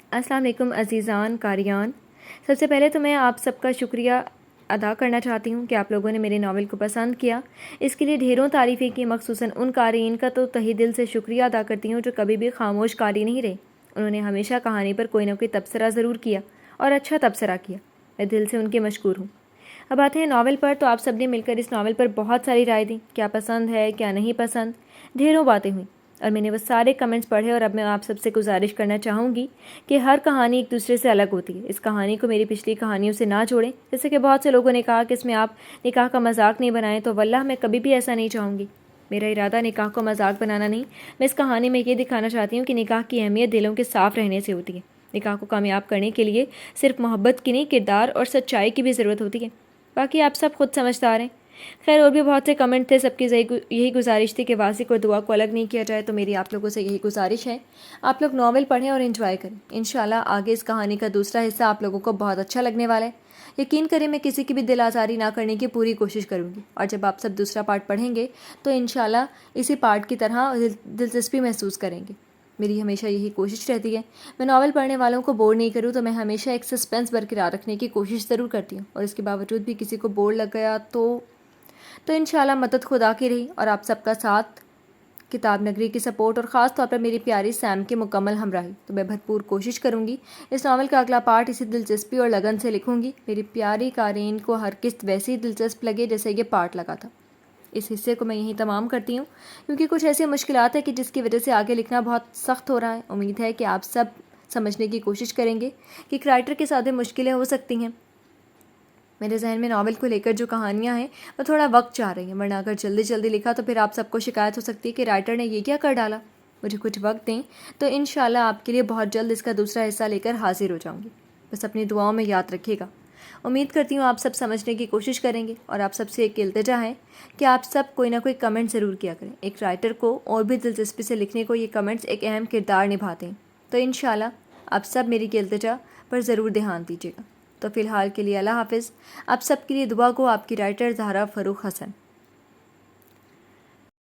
السلام علیکم عزیزان قاریان، سب سے پہلے تو میں آپ سب کا شکریہ ادا کرنا چاہتی ہوں کہ آپ لوگوں نے میرے ناول کو پسند کیا۔ اس کے لیے ڈھیروں تعریفیں کی، خصوصاً ان قارئین کا تو تہہ دل سے شکریہ ادا کرتی ہوں جو کبھی بھی خاموش قاری نہیں رہے۔ انہوں نے ہمیشہ کہانی پر کوئی نہ کوئی تبصرہ ضرور کیا اور اچھا تبصرہ کیا۔ میں دل سے ان کی مشکور ہوں۔ اب آتے ہیں ناول پر، تو آپ سب نے مل کر اس ناول پر بہت ساری رائے دی، کیا پسند ہے کیا نہیں پسند، ڈھیروں باتیں ہوئیں اور میں نے وہ سارے کمنٹس پڑھے۔ اور اب میں آپ سب سے گزارش کرنا چاہوں گی کہ ہر کہانی ایک دوسرے سے الگ ہوتی ہے، اس کہانی کو میری پچھلی کہانیوں سے نہ جوڑیں۔ جیسے کہ بہت سے لوگوں نے کہا کہ اس میں آپ نکاح کا مذاق نہیں بنائیں، تو واللہ میں کبھی بھی ایسا نہیں چاہوں گی۔ میرا ارادہ نکاح کو مذاق بنانا نہیں، میں اس کہانی میں یہ دکھانا چاہتی ہوں کہ نکاح کی اہمیت دلوں کے صاف رہنے سے ہوتی ہے۔ نکاح کو کامیاب کرنے کے لیے صرف محبت کی نہیں، کردار اور سچائی کی بھی ضرورت ہوتی ہے۔ باقی آپ سب خود سمجھدار ہیں۔ خیر اور بھی بہت سے کمنٹ تھے، سب کی یہی گزارش تھی کہ واسق اور دعا کو الگ نہیں کیا جائے، تو میری آپ لوگوں سے یہی گزارش ہے، آپ لوگ ناول پڑھیں اور انجوائے کریں۔ انشاءاللہ آگے اس کہانی کا دوسرا حصہ آپ لوگوں کو بہت اچھا لگنے والا ہے۔ یقین کریں میں کسی کی بھی دل آزاری نہ کرنے کی پوری کوشش کروں گی، اور جب آپ سب دوسرا پارٹ پڑھیں گے تو انشاءاللہ اسی پارٹ کی طرح دلچسپی محسوس کریں گے۔ میری ہمیشہ یہی کوشش رہتی ہے، میں ناول پڑھنے والوں کو بور نہیں کروں، تو میں ہمیشہ ایک سسپینس برقرار رکھنے کی کوشش ضرور کرتی ہوں، اور اس کے باوجود بھی کسی کو بور لگ گیا تو انشاءاللہ مدد خدا کی رہی، اور آپ سب کا ساتھ، کتاب نگری کی سپورٹ، اور خاص طور پر میری پیاری سیم کی مکمل ہمراہی، تو میں بھرپور کوشش کروں گی اس ناول کا اگلا پارٹ اسی دلچسپی اور لگن سے لکھوں گی، میری پیاری قارئین کو ہر قسط ویسے ہی دلچسپ لگے جیسے یہ پارٹ لگا تھا۔ اس حصے کو میں یہیں تمام کرتی ہوں، کیونکہ کچھ ایسی مشکلات ہیں کہ جس کی وجہ سے آگے لکھنا بہت سخت ہو رہا ہے۔ امید ہے کہ آپ سب سمجھنے کی کوشش کریں گے کہ ایک رائٹر کے ساتھ مشکلیں ہو سکتی ہیں۔ میرے ذہن میں ناول کو لے کر جو کہانیاں ہیں وہ تھوڑا وقت چاہ رہی ہیں، ورنہ اگر جلدی جلدی لکھا تو پھر آپ سب کو شکایت ہو سکتی ہے کہ رائٹر نے یہ کیا کر ڈالا۔ مجھے کچھ وقت دیں تو انشاءاللہ آپ کے لیے بہت جلد اس کا دوسرا حصہ لے کر حاضر ہو جاؤں گی، بس اپنی دعاؤں میں یاد رکھیے گا۔ امید کرتی ہوں آپ سب سمجھنے کی کوشش کریں گے، اور آپ سب سے ایک التجا ہے کہ آپ سب کوئی نہ کوئی کمنٹ ضرور کیا کریں۔ ایک رائٹر کو اور بھی دلچسپی سے لکھنے کو یہ کمنٹس ایک اہم کردار نبھاتے ہیں، تو انشاءاللہ آپ سب میری التجا پر ضرور دھیان دیجیے گا۔ تو فی الحال کے لیے اللہ حافظ۔ آپ سب کے لیے دعا گو آپ کی رائٹر زہرا فروخ حسن۔